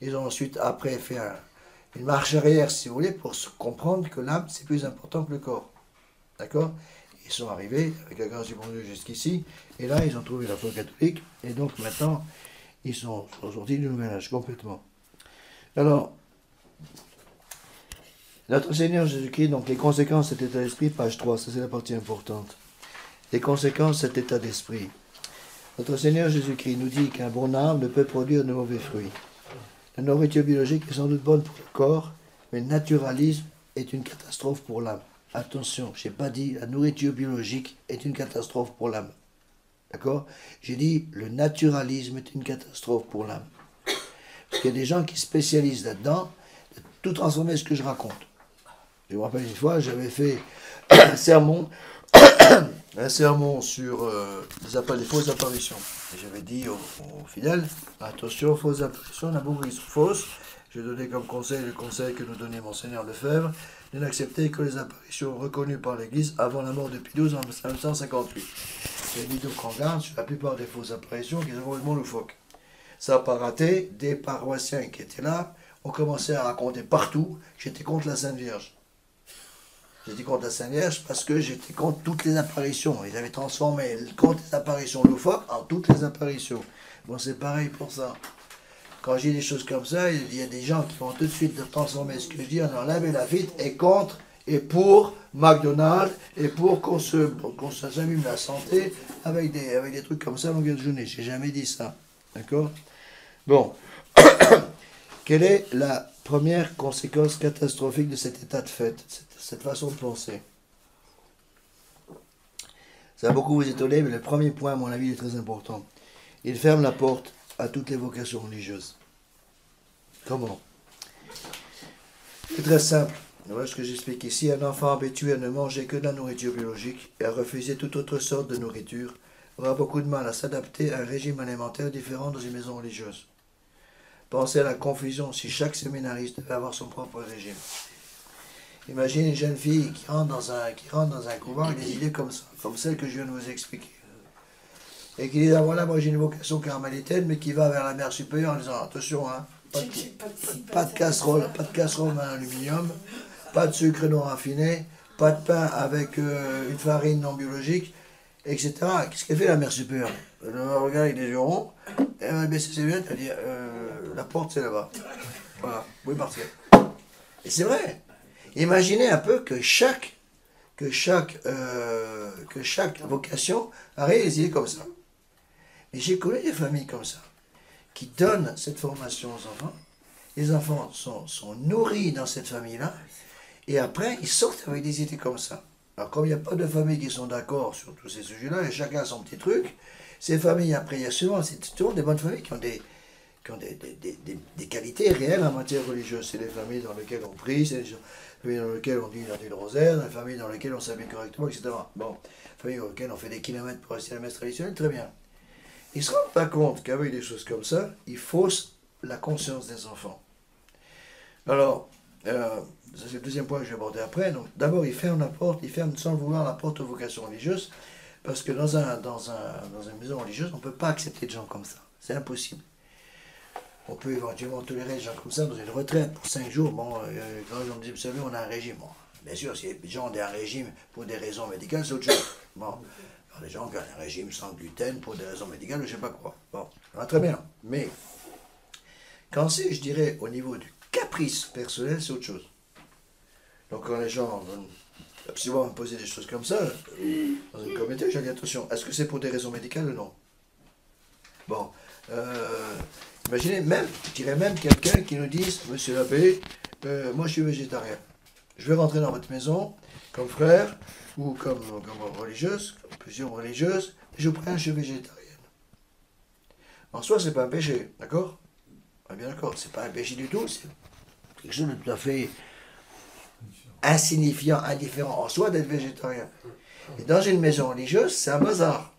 Ils ont ensuite, après, fait une marche arrière, si vous voulez, pour se comprendre que l'âme, c'est plus important que le corps. D'accord? Ils sont arrivés, avec la grâce du bon Dieu, jusqu'ici, et là, ils ont trouvé la foi catholique, et donc maintenant, ils sont sortis du Nouvel Âge, complètement. Alors, notre Seigneur Jésus-Christ, donc les conséquences de cet état d'esprit, page 3, ça c'est la partie importante. Les conséquences de cet état d'esprit. Notre Seigneur Jésus-Christ nous dit qu'un bon arbre ne peut produire de mauvais fruits. La nourriture biologique est sans doute bonne pour le corps, mais le naturalisme est une catastrophe pour l'âme. Attention, je n'ai pas dit la nourriture biologique est une catastrophe pour l'âme. D'accord? J'ai dit le naturalisme est une catastrophe pour l'âme. Parce qu'il y a des gens qui spécialisent là-dedans, de tout transformer ce que je raconte. Je me rappelle une fois, j'avais fait un sermon sur les fausses apparitions. Et j'avais dit aux fidèles, attention aux fausses apparitions, il y en a beaucoup qui sont fausses. J'ai donné comme conseil le conseil que nous donnait Monseigneur Lefebvre, de n'accepter que les apparitions reconnues par l'Église avant la mort de Pie XII en 1958. J'ai dit donc en garde sur la plupart des fausses apparitions qui sont complètement loufoques. Ça n'a pas raté, des paroissiens qui étaient là ont commencé à raconter partout que j'étais contre la Sainte Vierge. J'étais contre la Sainte Vierge parce que j'étais contre toutes les apparitions. Ils avaient transformé contre les apparitions loufoques en toutes les apparitions. Bon, c'est pareil pour ça. Quand je dis des choses comme ça, il y a des gens qui vont tout de suite transformer ce que je dis en l'âme et la vie est contre et pour McDonald's et pour qu'on s'amuse la santé avec des trucs comme ça à longueur de journée. J'ai jamais dit ça. D'accord? Bon. Quelle est la première conséquence catastrophique de cet état de fait, cette façon de penser? Ça va beaucoup vous étonner, mais le premier point, à mon avis, est très important. Il ferme la porte à toutes les vocations religieuses. Comment? C'est très simple. Voilà ce que j'explique ici. Un enfant habitué à ne manger que de la nourriture biologique et à refuser toute autre sorte de nourriture aura beaucoup de mal à s'adapter à un régime alimentaire différent dans une maison religieuse. Pensez à la confusion si chaque séminariste devait avoir son propre régime. Imaginez une jeune fille qui rentre dans un couvent avec des idées comme ça, comme celle que je viens de vous expliquer. Et qui dit, ah voilà, moi j'ai une vocation carmélitaine, mais qui va vers la mer supérieure en disant, attention, hein, pas de casserole en aluminium, pas de sucre non raffiné, pas de pain avec une farine non biologique, etc. Qu'est-ce qu'elle fait la mer supérieure? Elle regarde avec des yeux ronds, elle va baisser ses lunettes, elle dit, la porte c'est là-bas. Voilà, vous pouvez partir. Et c'est vrai. Imaginez un peu que chaque vocation arrive des idées comme ça. Et j'ai connu des familles comme ça, qui donnent cette formation aux enfants. Les enfants sont nourris dans cette famille-là, et après, ils sortent avec des idées comme ça. Alors, comme il n'y a pas de familles qui sont d'accord sur tous ces sujets-là, et chacun a son petit truc, ces familles, après, il y a souvent, c'est toujours des bonnes familles qui ont des qualités réelles en matière religieuse. C'est les familles dans lesquelles on prie, c'est les familles dans lesquelles on dit le rosaire, les familles dans lesquelles on s'habille correctement, etc. Bon, les familles dans lesquelles on fait des kilomètres pour rester à la messe traditionnelle, très bien. Ils ne se rendent pas compte qu'avec des choses comme ça, ils faussent la conscience des enfants. Alors, ça c'est le deuxième point que je vais aborder après. Donc, d'abord, ils ferment la porte, ils ferment sans le vouloir la porte aux vocations religieuses, parce que dans une maison religieuse, on ne peut pas accepter de gens comme ça. C'est impossible. On peut éventuellement tolérer des gens comme ça dans une retraite pour 5 jours. Bon, quand on dit, vous savez, on a un régime. Bon, bien sûr, si les gens ont un régime pour des raisons médicales, c'est autre chose. Bon. Les gens qui ont un régime sans gluten pour des raisons médicales, je ne sais pas quoi. Bon, très bien. Mais, quand c'est, je dirais, au niveau du caprice personnel, c'est autre chose. Donc, quand les gens absolument me poser des choses comme ça, dans une communauté, j'ai dit attention, est-ce que c'est pour des raisons médicales ou non? Bon, imaginez même, je dirais même quelqu'un qui nous dise, monsieur l'abbé, moi je suis végétarien. Je vais rentrer dans votre maison comme frère, ou comme religieuse, comme plusieurs religieuses, et je vous préviens, je suis végétarienne. En soi, c'est pas un péché, d'accord? On est bien d'accord, c'est pas un péché du tout, c'est quelque chose de tout à fait insignifiant, indifférent en soi d'être végétarien. Et dans une maison religieuse, c'est un bazar.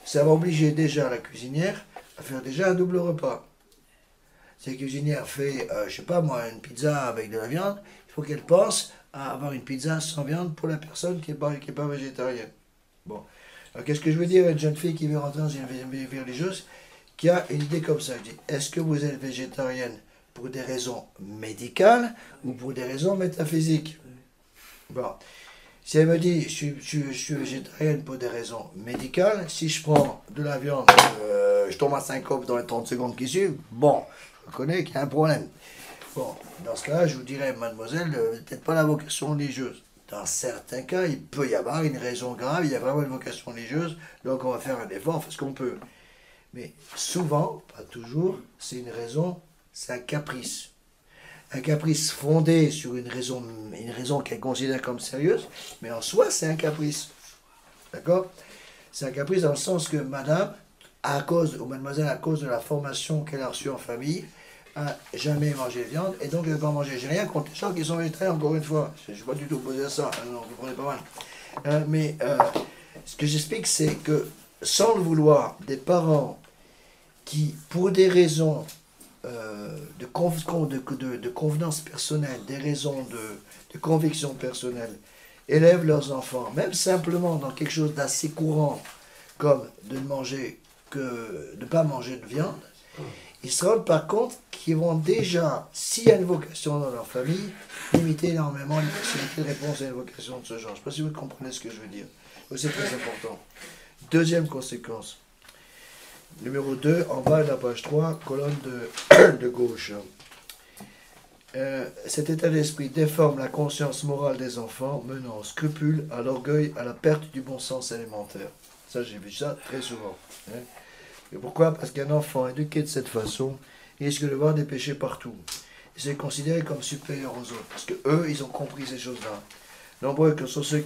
Ça va obliger déjà la cuisinière à faire déjà un double repas. Si la cuisinière fait, je sais pas moi, une pizza avec de la viande, il faut qu'elle pense à avoir une pizza sans viande pour la personne qui est pas végétarienne. Bon. Alors qu'est-ce que je veux dire à une jeune fille qui veut rentrer dans une vie religieuse, qui a une idée comme ça? Je dis, est-ce que vous êtes végétarienne pour des raisons médicales ou pour des raisons métaphysiques? Bon. Si elle me dit, je suis végétarienne pour des raisons médicales, si je prends de la viande, je tombe à syncope dans les 30 secondes qui suivent, bon, je reconnais qu'il y a un problème. Bon, dans ce cas-là, je vous dirais, mademoiselle, peut-être pas la vocation religieuse. Dans certains cas, il peut y avoir une raison grave, il y a vraiment une vocation religieuse, donc on va faire un effort, on fait ce qu'on peut. Mais souvent, pas toujours, c'est une raison, c'est un caprice. Un caprice fondé sur une raison qu'elle considère comme sérieuse, mais en soi, c'est un caprice. D'accord? C'est un caprice dans le sens que madame, ou mademoiselle, à cause de la formation qu'elle a reçue en famille, a jamais mangé de viande, et donc elle ne peut pas manger. J'ai rien contre les gens qui sont végétariens, encore une fois. Je ne suis pas du tout opposé à ça, non, vous comprenez pas mal. Mais ce que j'explique, c'est que, sans le vouloir, des parents qui, pour des raisons de convenance personnelle, des raisons de conviction personnelle, élèvent leurs enfants, même simplement dans quelque chose d'assez courant, comme de ne pas manger de viande, ils se rendent par compte qu'ils vont déjà, s'il y a une vocation dans leur famille, limiter énormément les possibilités de réponse à une vocation de ce genre. Je ne sais pas si vous comprenez ce que je veux dire. C'est très important. Deuxième conséquence. Numéro 2, en bas de la page 3, colonne de gauche. Cet état d'esprit déforme la conscience morale des enfants, menant au scrupule, à l'orgueil, à la perte du bon sens élémentaire. Ça, j'ai vu ça très souvent. Hein. Et pourquoi? Parce qu'un enfant éduqué de cette façon risque de voir des péchés partout. Il s'est considéré comme supérieur aux autres, parce qu'eux, ils ont compris ces choses-là. Nombreux que sont ceux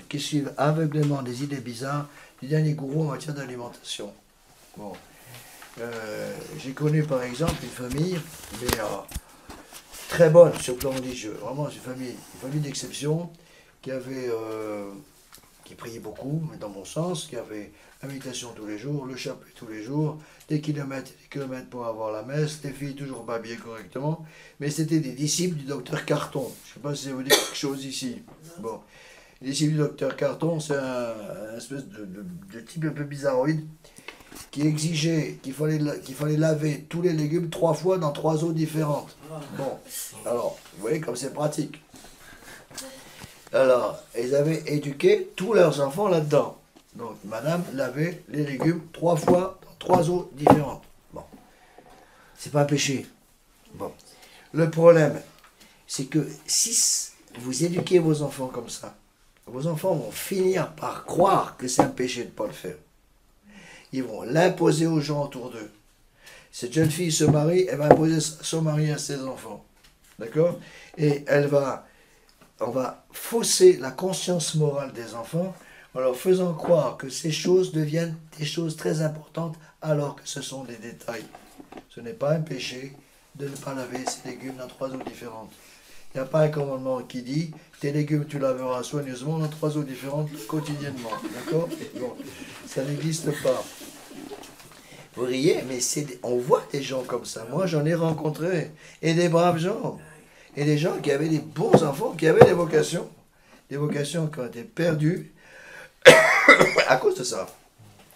qui suivent aveuglément des idées bizarres du dernier gourou en matière d'alimentation. Bon. J'ai connu par exemple une famille, mais très bonne sur le plan religieux. Vraiment, c'est une famille d'exception qui priait beaucoup, mais dans mon sens, qui avait la méditation tous les jours, le chapelet tous les jours, des kilomètres et des kilomètres pour avoir la messe, les filles toujours habillées correctement, mais c'était des disciples du docteur Carton. Je ne sais pas si ça vous dit quelque chose ici. Bon. Les disciples du docteur Carton, c'est un espèce de type un peu bizarroïde, qui exigeait qu'il fallait laver tous les légumes 3 fois dans 3 eaux différentes. Bon, alors, vous voyez comme c'est pratique. Alors, ils avaient éduqué tous leurs enfants là-dedans. Donc, madame lavait les légumes 3 fois dans 3 eaux différentes. Bon, c'est pas un péché. Bon, le problème, c'est que si vous éduquez vos enfants comme ça, vos enfants vont finir par croire que c'est un péché de ne pas le faire. Ils vont l'imposer aux gens autour d'eux. Cette jeune fille se marie, elle va imposer son mari à ses enfants. D'accord? Et on va fausser la conscience morale des enfants en leur faisant croire que ces choses deviennent des choses très importantes alors que ce sont des détails. Ce n'est pas un péché de ne pas laver ses légumes dans 3 eaux différentes. Il n'y a pas un commandement qui dit tes légumes tu laveras soigneusement dans 3 eaux différentes quotidiennement. D'accord? Bon, ça n'existe pas. Vous riez, mais on voit des gens comme ça. Moi, j'en ai rencontré. Et des braves gens. Et des gens qui avaient des bons enfants, qui avaient des vocations. Des vocations qui ont été perdues à cause de ça.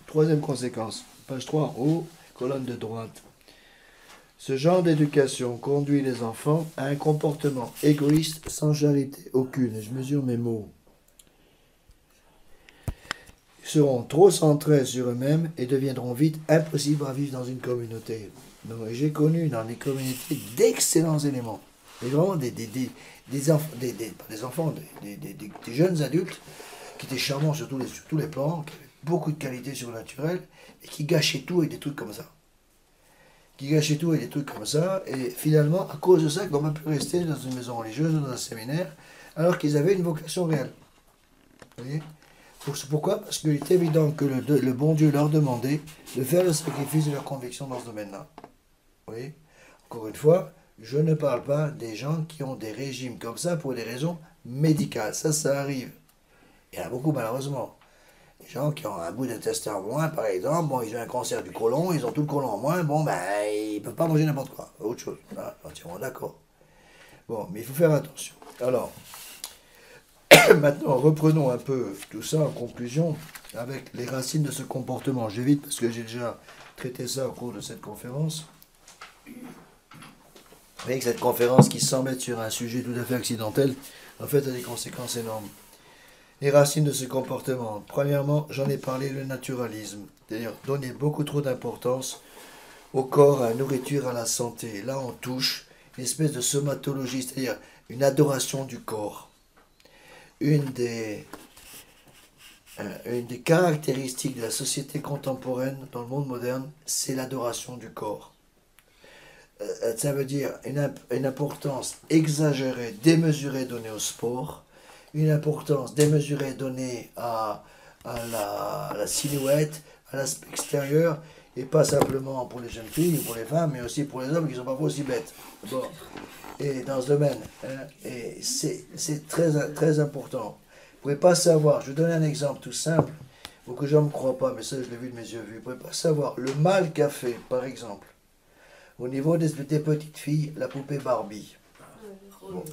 Troisième conséquence. Page 3 en haut, colonne de droite. Ce genre d'éducation conduit les enfants à un comportement égoïste sans charité aucune. Je mesure mes mots. Ils seront trop centrés sur eux-mêmes et deviendront vite impossibles à vivre dans une communauté. Donc, j'ai connu dans des communautés d'excellents éléments. Et vraiment des jeunes adultes qui étaient charmants sur tous les plans, qui avaient beaucoup de qualités surnaturelles et qui gâchaient tout avec des trucs comme ça. Et finalement, à cause de ça, ils n'ont pas pu rester dans une maison religieuse ou dans un séminaire, alors qu'ils avaient une vocation réelle. Vous voyez? Pourquoi? Parce qu'il est évident que le bon Dieu leur demandait de faire le sacrifice de leur conviction dans ce domaine-là. Oui. Encore une fois, je ne parle pas des gens qui ont des régimes comme ça pour des raisons médicales. Ça arrive. Il y en a beaucoup malheureusement. Les gens qui ont un bout d'intestin en moins, par exemple, bon, ils ont un cancer du côlon, ils ont tout le côlon en moins, bon, ben, ils ne peuvent pas manger n'importe quoi. Autre chose. Voilà, entièrement d'accord. Bon, mais il faut faire attention. Alors, maintenant, reprenons un peu tout ça en conclusion avec les racines de ce comportement. J'évite parce que j'ai déjà traité ça au cours de cette conférence. Avec cette conférence qui semble être sur un sujet tout à fait accidentel, en fait, a des conséquences énormes. Les racines de ce comportement. Premièrement, j'en ai parlé, le naturalisme. C'est-à-dire donner beaucoup trop d'importance au corps, à la nourriture, à la santé. Là, on touche une espèce de somatologie, c'est-à-dire une adoration du corps. Une des caractéristiques de la société contemporaine, dans le monde moderne, c'est l'adoration du corps. Ça veut dire une importance exagérée, démesurée donnée au sport, une importance démesurée donnée à la silhouette, à l'aspect extérieur, et pas simplement pour les jeunes filles ou pour les femmes, mais aussi pour les hommes qui sont parfois aussi bêtes. Bon. Et dans ce domaine, et c'est très, très important. Vous ne pouvez pas savoir, je vais donner un exemple tout simple, pour que les gens ne me croient pas, mais ça je l'ai vu de mes yeux vus. Vous ne pouvez pas savoir le mal qu'a fait, par exemple, au niveau des petites filles, la poupée Barbie. Bon.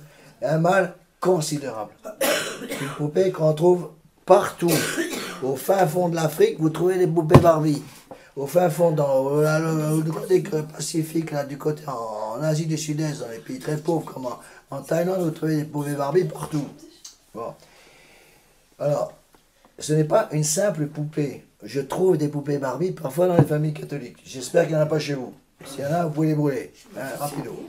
Un mal considérable. Une poupée qu'on trouve partout. Au fin fond de l'Afrique, vous trouvez des poupées Barbie. Au fin fond, du côté Pacifique, là, du côté en Asie du Sud-Est, dans les pays très pauvres, comme en Thaïlande, vous trouvez des poupées Barbie partout. Bon. Alors, ce n'est pas une simple poupée. Je trouve des poupées Barbie parfois dans les familles catholiques. J'espère qu'il n'y en a pas chez vous. S'il y en a, vous pouvez les brûler. Rapido.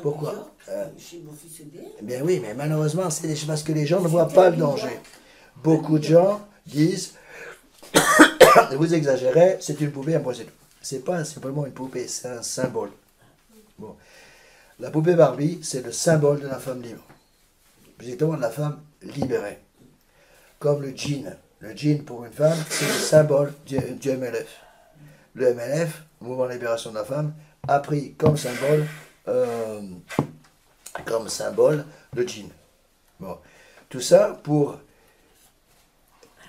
Pourquoi? Eh bien oui, mais malheureusement, c'est parce que les gens ne voient pas le danger. Beaucoup de gens disent, vous exagérez, c'est une poupée, après c'est tout. C'est pas simplement une poupée, c'est un symbole. Bon. La poupée Barbie, c'est le symbole de la femme libre. Exactement de la femme libérée. Comme le jean. Le jean pour une femme, c'est le symbole du MLF. Le MLF, Mouvement de Libération de la Femme, a pris comme symbole le jean. Bon. Tout ça pour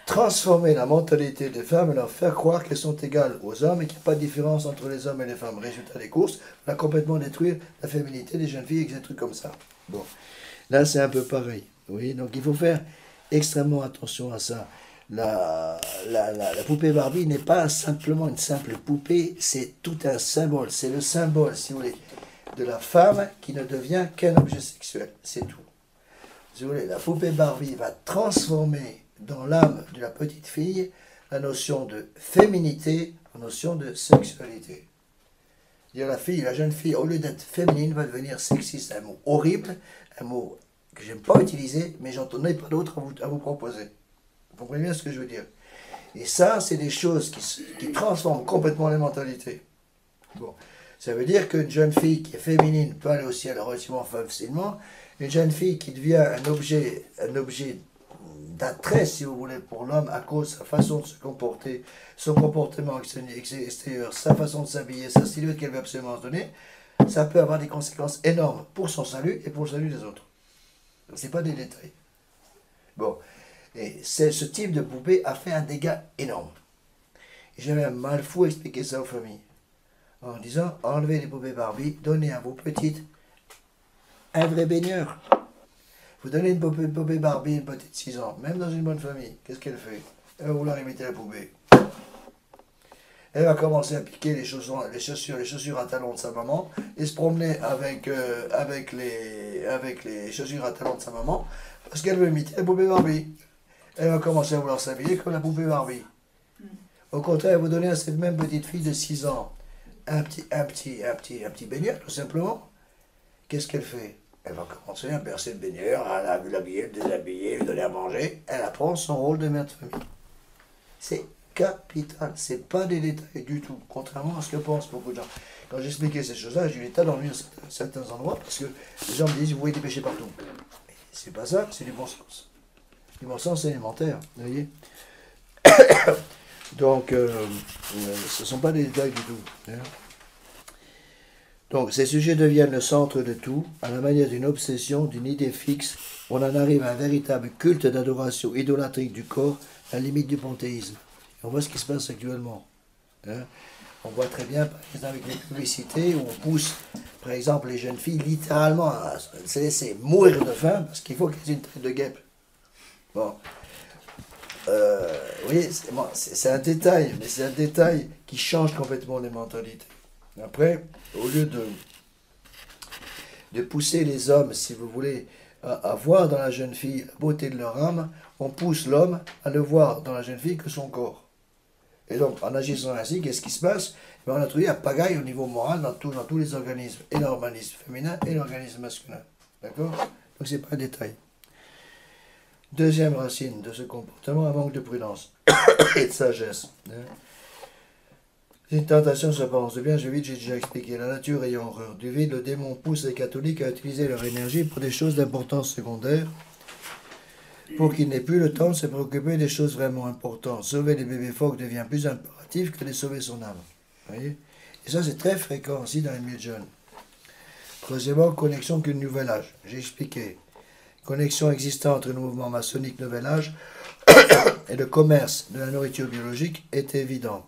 transformer la mentalité des femmes et leur faire croire qu'elles sont égales aux hommes et qu'il n'y a pas de différence entre les hommes et les femmes. Résultat des courses, on a complètement détruit la féminité des jeunes filles et des trucs comme ça. Bon, là c'est un peu pareil. Oui, donc il faut faire extrêmement attention à ça. La poupée Barbie n'est pas simplement une simple poupée, c'est tout un symbole. C'est le symbole, si vous voulez, de la femme qui ne devient qu'un objet sexuel. C'est tout. Si vous voulez, la poupée Barbie va transformer dans l'âme de la petite fille la notion de féminité en notion de sexualité. La jeune fille, au lieu d'être féminine, va devenir sexiste. Un mot horrible, un mot que je n'aime pas utiliser, mais j'en ai pas d'autre à vous proposer. Vous comprenez bien ce que je veux dire? Et ça, c'est des choses qui transforment complètement les mentalités. Bon. Ça veut dire qu'une jeune fille qui est féminine peut aller au ciel relativement facilement. Une jeune fille qui devient un objet d'attrait, si vous voulez, pour l'homme à cause de sa façon de se comporter, son comportement extérieur, sa façon de s'habiller, sa silhouette qu'elle veut absolument se donner, ça peut avoir des conséquences énormes pour son salut et pour le salut des autres. Donc, ce n'est pas des détails. Bon. Et ce type de poupée a fait un dégât énorme. Et j'avais un mal fou à expliquer ça aux familles. En disant, enlevez les poupées Barbie, donnez à vos petites un vrai baigneur. Vous donnez une poupée Barbie, une petite de 6 ans, même dans une bonne famille, qu'est-ce qu'elle fait? Elle va vouloir imiter la poupée. Elle va commencer à piquer les chaussures à talons de sa maman, et se promener avec les chaussures à talons de sa maman, parce qu'elle veut imiter la poupée Barbie. Elle va commencer à vouloir s'habiller comme la poupée Barbie. Au contraire, vous donnez à cette même petite fille de 6 ans un petit baigneur, tout simplement. Qu'est-ce qu'elle fait? Elle va commencer à bercer le baigneur, à l'habiller, le déshabiller, lui donner à manger. Elle apprend son rôle de mère de famille. C'est capital, c'est pas des détails du tout, contrairement à ce que pensent beaucoup de gens. Quand j'expliquais ces choses-là, j'ai eu l'état d'ennuyer à certains endroits, parce que les gens me disent, vous voyez des péchés partout. Mais c'est pas ça, c'est du bon sens. du bon sens élémentaire, vous voyez. Donc, ce ne sont pas des détails du tout. Hein. Donc, ces sujets deviennent le centre de tout, à la manière d'une obsession, d'une idée fixe. On en arrive à un véritable culte d'adoration idolâtrique du corps, à la limite du panthéisme. Et on voit ce qui se passe actuellement. Hein. On voit très bien, par exemple, avec les publicités, où on pousse, par exemple, les jeunes filles littéralement à se laisser mourir de faim parce qu'il faut qu'elles aient une tête de guêpe. Bon. Vous voyez, c'est un détail, mais c'est un détail qui change complètement les mentalités. Après, au lieu de pousser les hommes, si vous voulez, à voir dans la jeune fille la beauté de leur âme, on pousse l'homme à ne voir dans la jeune fille que son corps. Et donc, en agissant ainsi, qu'est-ce qui se passe? On a trouvé un pagaille au niveau moral dans tous les organismes, et l'organisme féminin et l'organisme masculin. D'accord? Donc, c'est pas un détail. Deuxième racine de ce comportement, un manque de prudence et de sagesse. C'est une tentation s'apparence de bien, j'ai déjà expliqué. La nature ayant horreur du vide, le démon pousse les catholiques à utiliser leur énergie pour des choses d'importance secondaire, pour qu'ils n'aient plus le temps de se préoccuper des choses vraiment importantes. Sauver les bébés phoques devient plus impératif que de sauver son âme. Vous voyez? Et ça, c'est très fréquent aussi dans les milieux de jeunes. Troisièmement, connexion qu'une nouvel âge. J'ai expliqué. Connexion existante entre le mouvement maçonnique Nouvel Âge et le commerce de la nourriture biologique est évident.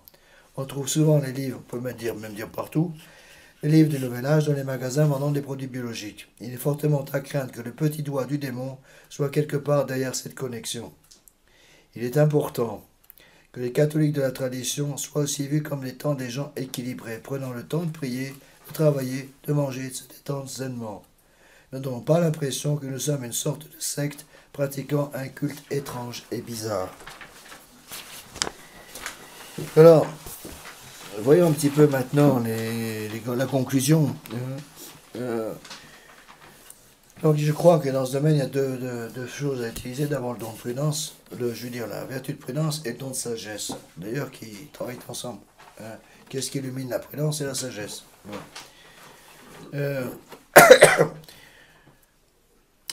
On trouve souvent les livres, on peut même dire partout, les livres du Nouvel Âge dans les magasins vendant des produits biologiques. Il est fortement à craindre que le petit doigt du démon soit quelque part derrière cette connexion. Il est important que les catholiques de la tradition soient aussi vus comme étant des gens équilibrés, prenant le temps de prier, de travailler, de manger, de se détendre zainement. Ne donnons pas l'impression que nous sommes une sorte de secte pratiquant un culte étrange et bizarre. Alors, voyons un petit peu maintenant la conclusion. Donc je crois que dans ce domaine, il y a deux choses à utiliser. D'abord le don de prudence, la vertu de prudence et le don de sagesse. D'ailleurs, qui travaillent ensemble. Qu'est-ce qui illumine la prudence et la sagesse?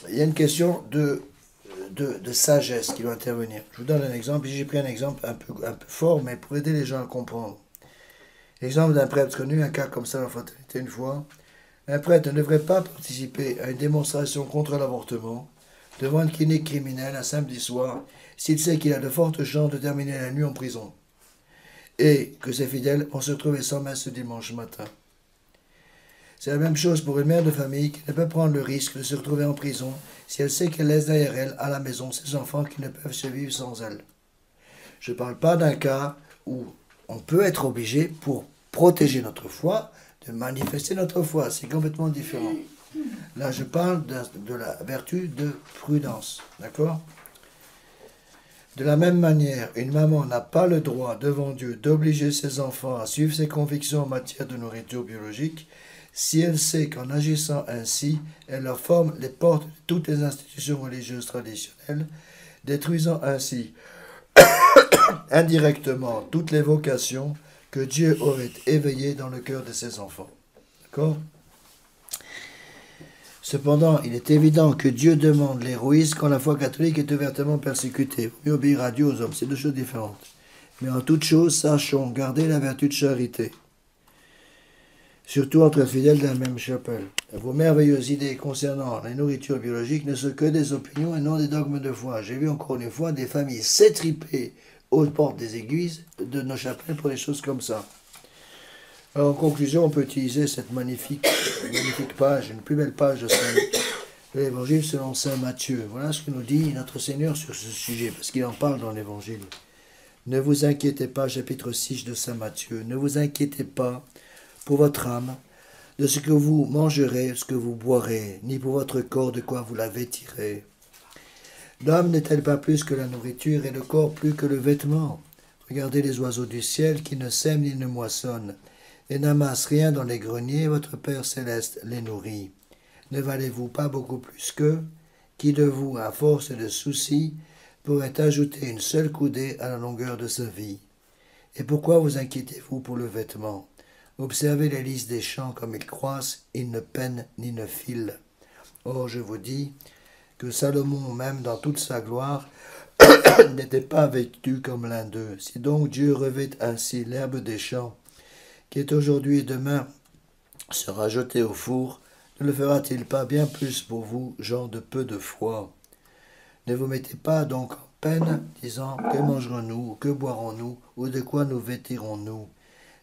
Il y a une question de sagesse qui doit intervenir. Je vous donne un exemple. J'ai pris un exemple un peu fort, mais pour aider les gens à comprendre. L'exemple d'un prêtre connu, un cas comme ça dans la fraternité une fois. Un prêtre ne devrait pas participer à une démonstration contre l'avortement devant une clinique criminelle un samedi soir s'il sait qu'il a de fortes chances de terminer la nuit en prison et que ses fidèles vont se retrouver sans messe ce dimanche matin. C'est la même chose pour une mère de famille qui ne peut prendre le risque de se retrouver en prison si elle sait qu'elle laisse derrière elle, à la maison, ses enfants qui ne peuvent survivre sans elle. Je ne parle pas d'un cas où on peut être obligé, pour protéger notre foi, de manifester notre foi. C'est complètement différent. Là, je parle de la vertu de prudence. D'accord? De la même manière, une maman n'a pas le droit devant Dieu d'obliger ses enfants à suivre ses convictions en matière de nourriture biologique si elle sait qu'en agissant ainsi, elle leur forme les portes de toutes les institutions religieuses traditionnelles, détruisant ainsi indirectement toutes les vocations que Dieu aurait éveillées dans le cœur de ses enfants. D'accord? Cependant, il est évident que Dieu demande l'héroïsme quand la foi catholique est ouvertement persécutée. Il faut mieux obéir à Dieu aux hommes, c'est deux choses différentes. Mais en toute chose, sachons garder la vertu de charité. Surtout entre fidèles de la même chapelle. Vos merveilleuses idées concernant la nourriture biologique ne sont que des opinions et non des dogmes de foi. J'ai vu encore une fois des familles s'étriper aux portes des églises de nos chapelles pour des choses comme ça. Alors, en conclusion, on peut utiliser cette magnifique page, une plus belle page de l'Évangile selon saint Matthieu. Voilà ce que nous dit notre Seigneur sur ce sujet, parce qu'il en parle dans l'Évangile. Ne vous inquiétez pas, chapitre 6 de saint Matthieu, ne vous inquiétez pas pour votre âme, de ce que vous mangerez, ce que vous boirez, ni pour votre corps de quoi vous la vêtirez. L'âme n'est-elle pas plus que la nourriture et le corps plus que le vêtement? Regardez les oiseaux du ciel qui ne sèment ni ne moissonnent, et n'amassent rien dans les greniers, votre Père céleste les nourrit. Ne valez-vous pas beaucoup plus qu'eux? Qui de vous, à force de soucis, pourrait ajouter une seule coudée à la longueur de sa vie? Et pourquoi vous inquiétez-vous pour le vêtement? Observez les lys des champs comme ils croissent, ils ne peinent ni ne filent. Or, je vous dis que Salomon, même dans toute sa gloire, n'était pas vêtu comme l'un d'eux. Si donc Dieu revêt ainsi l'herbe des champs, qui est aujourd'hui et demain sera jetée au four, ne le fera-t-il pas bien plus pour vous, gens de peu de foi? Ne vous mettez pas donc en peine, disant, que mangerons-nous, ou que boirons-nous, ou de quoi nous vêtirons-nous?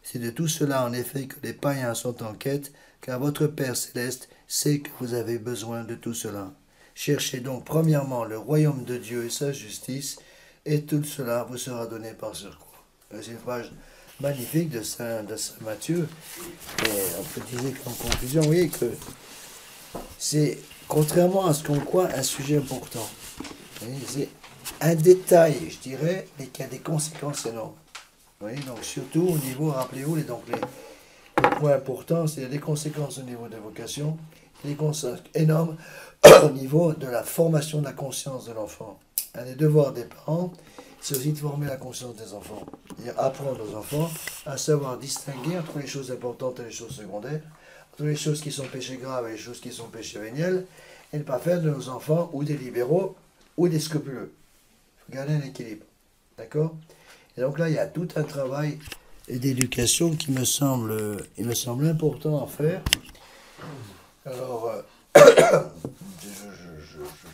C'est de tout cela en effet que les païens sont en quête, car votre Père céleste sait que vous avez besoin de tout cela. Cherchez donc premièrement le royaume de Dieu et sa justice, et tout cela vous sera donné par surcroît. C'est une page magnifique de Saint Matthieu. Et on peut dire qu'en conclusion, vous voyez que c'est, contrairement à ce qu'on croit, un sujet important. C'est un détail, je dirais, mais qui a des conséquences énormes. Vous voyez, donc surtout au niveau, rappelez-vous, les points importants, c'est les conséquences au niveau des vocations, les conséquences énormes au niveau de la formation de la conscience de l'enfant. Un des devoirs des parents, c'est aussi de former la conscience des enfants. C'est-à-dire apprendre aux enfants à savoir distinguer entre les choses importantes et les choses secondaires, entre les choses qui sont péchés graves et les choses qui sont péchés véniels, et ne pas faire de nos enfants ou des libéraux ou des scrupuleux. Il faut garder un équilibre. D'accord? Et donc là, il y a tout un travail d'éducation qui me semble important à faire. Alors,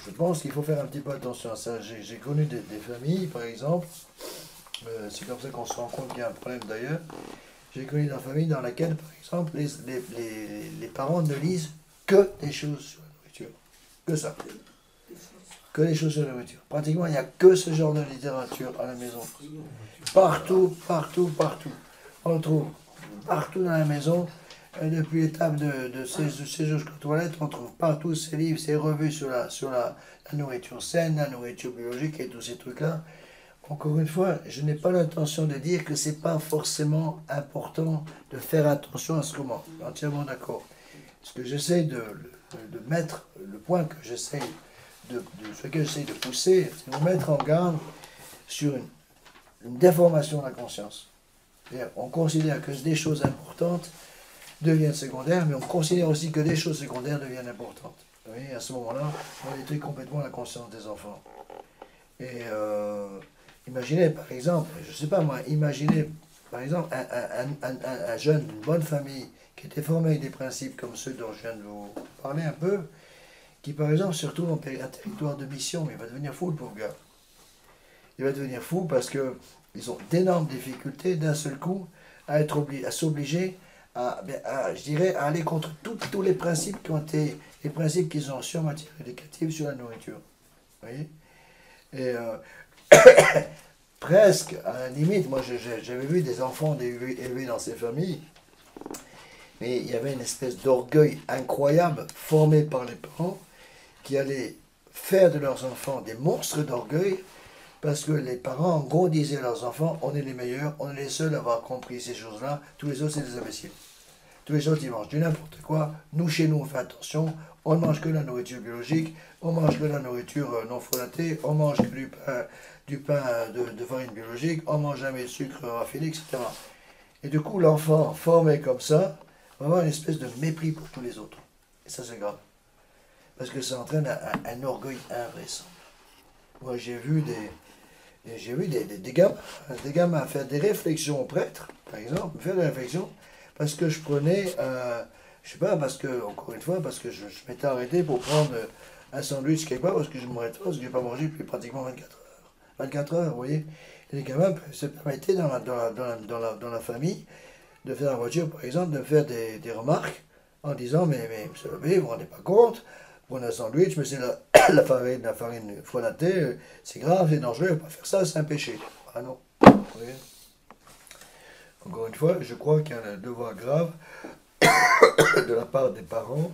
je pense qu'il faut faire un petit peu attention à ça. J'ai connu des familles, par exemple, c'est comme ça qu'on se rend compte qu'il y a un problème d'ailleurs. J'ai connu une famille dans laquelle, par exemple, les parents ne lisent que des choses sur la nourriture. Que ça. Que des choses sur la nourriture. Pratiquement, il n'y a que ce genre de littérature à la maison. Partout. On trouve partout dans la maison. Depuis l'étape de séjour jusqu'aux toilettes, on trouve partout ces livres, ces revues sur la nourriture saine, la nourriture biologique et tous ces trucs-là. Encore une fois, je n'ai pas l'intention de dire que ce n'est pas forcément important de faire attention à ce qu'on mange. Je suis entièrement d'accord. Ce que j'essaie de mettre, le point que j'essaie de pousser, c'est de vous mettre en garde sur une déformation de la conscience. On considère que des choses importantes deviennent secondaires, mais on considère aussi que des choses secondaires deviennent importantes. Vous voyez, à ce moment-là, on détruit complètement la conscience des enfants. Et imaginez, par exemple, je ne sais pas moi, imaginez, par exemple, un jeune d'une bonne famille qui était formé avec des principes comme ceux dont je viens de vous parler un peu, qui, par exemple, se retrouve en territoire de mission, mais il va devenir fou, le pauvre gars. Il va devenir fou parce qu'ils ont d'énormes difficultés d'un seul coup à s'obliger je dirais, à aller contre tous les principes qui ont été, les principes qu'ils ont reçus en matière éducative sur la nourriture. Vous voyez? Et presque, à la limite, moi j'avais vu des enfants élevés dans ces familles, mais il y avait une espèce d'orgueil incroyable formé par les parents qui allaient faire de leurs enfants des monstres d'orgueil parce que les parents, en gros, disaient à leurs enfants, on est les meilleurs, on est les seuls à avoir compris ces choses-là, tous les autres c'est des imbéciles. Tous les autres, ils mangent du n'importe quoi. Nous, chez nous, on fait attention. On ne mange que la nourriture biologique. On mange que la nourriture non frelatée. On mange que du pain de farine biologique. On mange jamais de sucre raffiné, etc. Et du coup, l'enfant, formé comme ça, va avoir une espèce de mépris pour tous les autres. Et ça, c'est grave. Parce que ça entraîne un orgueil invraisemblable. Moi, j'ai vu des gamins faire des réflexions aux prêtres, par exemple, faire des réflexions, parce que je prenais, je sais pas, encore une fois, parce que je m'étais arrêté pour prendre un sandwich quelque part, parce que je ne m'arrête pas, parce que je n'ai pas mangé depuis pratiquement 24 heures. 24 heures, vous voyez. Et les gamins se permettaient dans la famille de faire la voiture, par exemple, de faire des remarques en disant, mais monsieur l'abbé, vous ne vous rendez pas compte, prendre un sandwich, mais c'est la farine frelatée, c'est grave, c'est dangereux, il ne faut pas faire ça, c'est un péché. Ah non, vous voyez. Encore une fois, je crois qu'il y a un devoir grave de la part des parents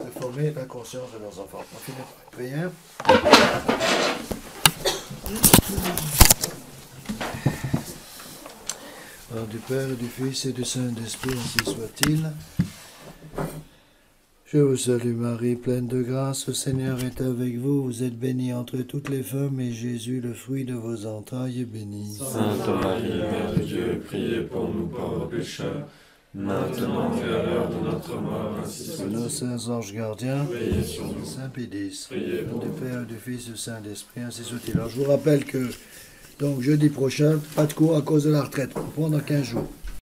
de former la conscience de leurs enfants. On finit par une prière. Au nom du Père, et du Fils et du Saint-Esprit, ainsi soit-il. Je vous salue Marie, pleine de grâce, le Seigneur est avec vous. Vous êtes bénie entre toutes les femmes, et Jésus, le fruit de vos entrailles, est béni. Sainte Marie, Mère de Dieu, priez pour nous pauvres pécheurs, maintenant et à l'heure de notre mort, ainsi soit. Nos saints anges gardiens, Veillez sur nous. Saint Pédis, Priez au nom pour du nous. Père, du Fils, du Saint-Esprit, ainsi soit-il. Alors je vous rappelle que donc jeudi prochain, pas de cours à cause de la retraite. On prend dans 15 jours.